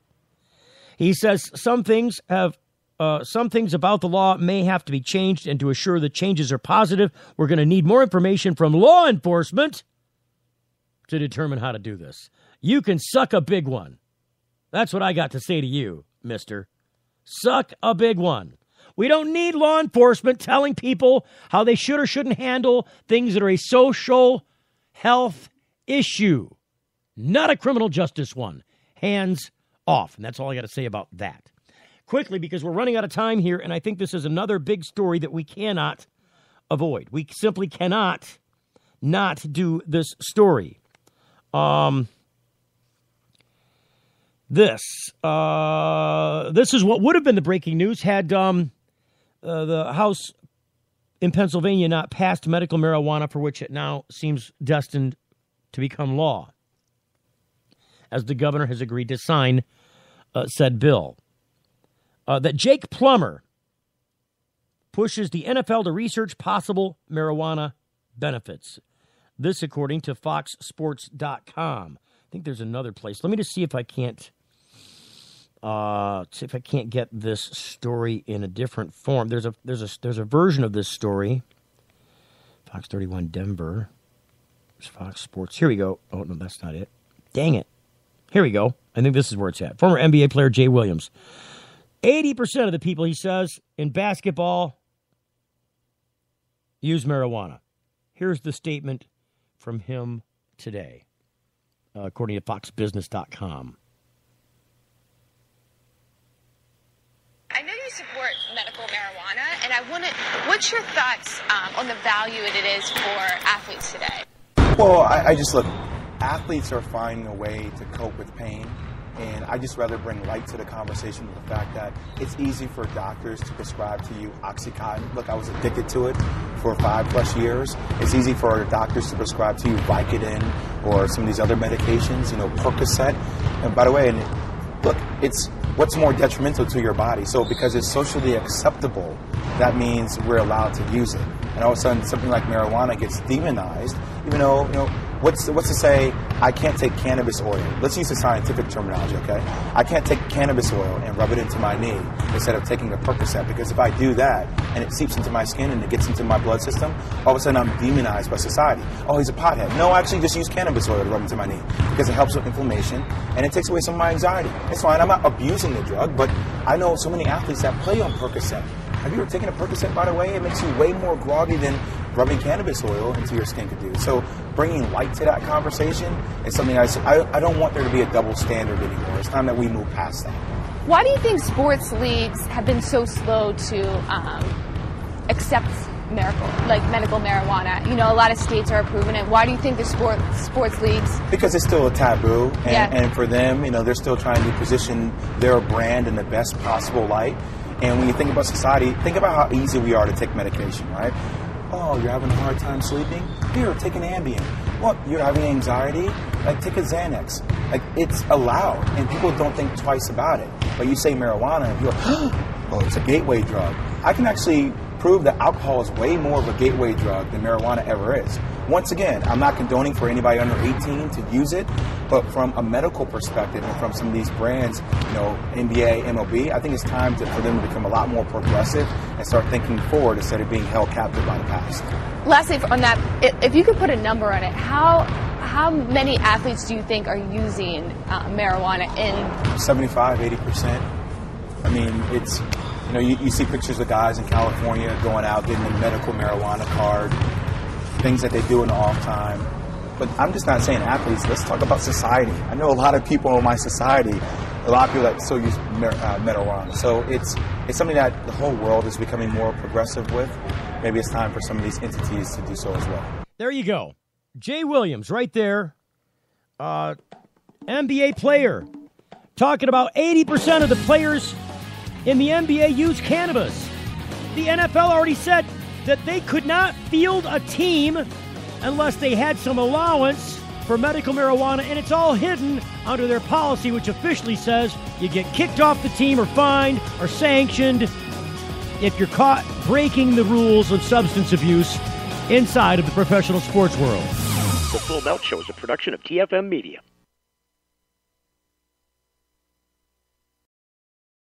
He says some things about the law may have to be changed, and to assure that changes are positive, we're going to need more information from law enforcement to determine how to do this. You can suck a big one. That's what I got to say to you, mister. Suck a big one. We don't need law enforcement telling people how they should or shouldn't handle things that are a social health issue, not a criminal justice one. Hands off. And that's all I got to say about that. Quickly, because we're running out of time here, and I think this is another big story that we cannot avoid. We simply cannot not do this story. This is what would have been the breaking news had the House in Pennsylvania not passed medical marijuana, for which it now seems destined to become law, as the governor has agreed to sign said bill. That Jake Plummer pushes the NFL to research possible marijuana benefits. This, according to FoxSports.com. I think there's another place. Let me just see if I can't get this story in a different form. There's a version of this story. Fox 31 Denver. There's Fox Sports. Here we go. Oh no, that's not it. Dang it. Here we go. I think this is where it's at. Former NBA player Jay Williams. 80% of the people, he says, in basketball use marijuana. Here's the statement from him today, according to FoxBusiness.com. I know you support medical marijuana, and what's your thoughts on the value it is for athletes today? Well, I just look, athletes are finding a way to cope with pain, and I just rather bring light to the conversation with the fact that it's easy for doctors to prescribe to you Oxycontin. Look, I was addicted to it for 5+ years. It's easy for doctors to prescribe to you Vicodin or some of these other medications, Percocet. And by the way, look, it's what's more detrimental to your body. So because it's socially acceptable, that means we're allowed to use it. And all of a sudden, something like marijuana gets demonized, even though, what's to say I can't take cannabis oil? Let's use the scientific terminology, okay? I can't take cannabis oil and rub it into my knee instead of taking a Percocet, because if I do that and it seeps into my skin and it gets into my blood system, all of a sudden I'm demonized by society. Oh, he's a pothead. No, I actually just use cannabis oil to rub into my knee because it helps with inflammation and it takes away some of my anxiety. It's fine. I'm not abusing the drug, but I know so many athletes that play on Percocet. Have you ever taken a Percocet, by the way? It makes you way more groggy than rubbing cannabis oil into your skin could do. So bringing light to that conversation is something I don't want there to be a double standard anymore. It's time that we move past that. Why do you think sports leagues have been so slow to accept medical marijuana? A lot of states are approving it. Why do you think the sports leagues? Because it's still a taboo, and for them, they're still trying to position their brand in the best possible light. And when you think about society, think about how easy we are to take medication, right? Oh, you're having a hard time sleeping? Here, take an Ambien. What, you're having anxiety? Take a Xanax. It's allowed, and people don't think twice about it. But you say marijuana, and you're like, oh, it's a gateway drug. I can actually prove that alcohol is way more of a gateway drug than marijuana ever is. Once again, I'm not condoning for anybody under 18 to use it, but from a medical perspective and from some of these brands, NBA, MLB, I think it's time for them to become a lot more progressive and start thinking forward instead of being held captive by the past. Lastly, on that, if you could put a number on it, how many athletes do you think are using marijuana in? 75, 80%. I mean, it's, you see pictures of guys in California going out getting a medical marijuana card, things that they do in the off time. But I'm just not saying athletes. Let's talk about society. I know a lot of people in my society, a lot of people that still use marijuana. So it's something that the whole world is becoming more progressive with. Maybe it's time for some of these entities to do so as well. There you go. Jay Williams right there, NBA player, talking about 80% of the players in the NBA use cannabis. The NFL already said that they could not field a team unless they had some allowance for medical marijuana, and it's all hidden under their policy, which officially says you get kicked off the team or fined or sanctioned if you're caught breaking the rules of substance abuse inside of the professional sports world. The Full Melt Show is a production of TFM Media.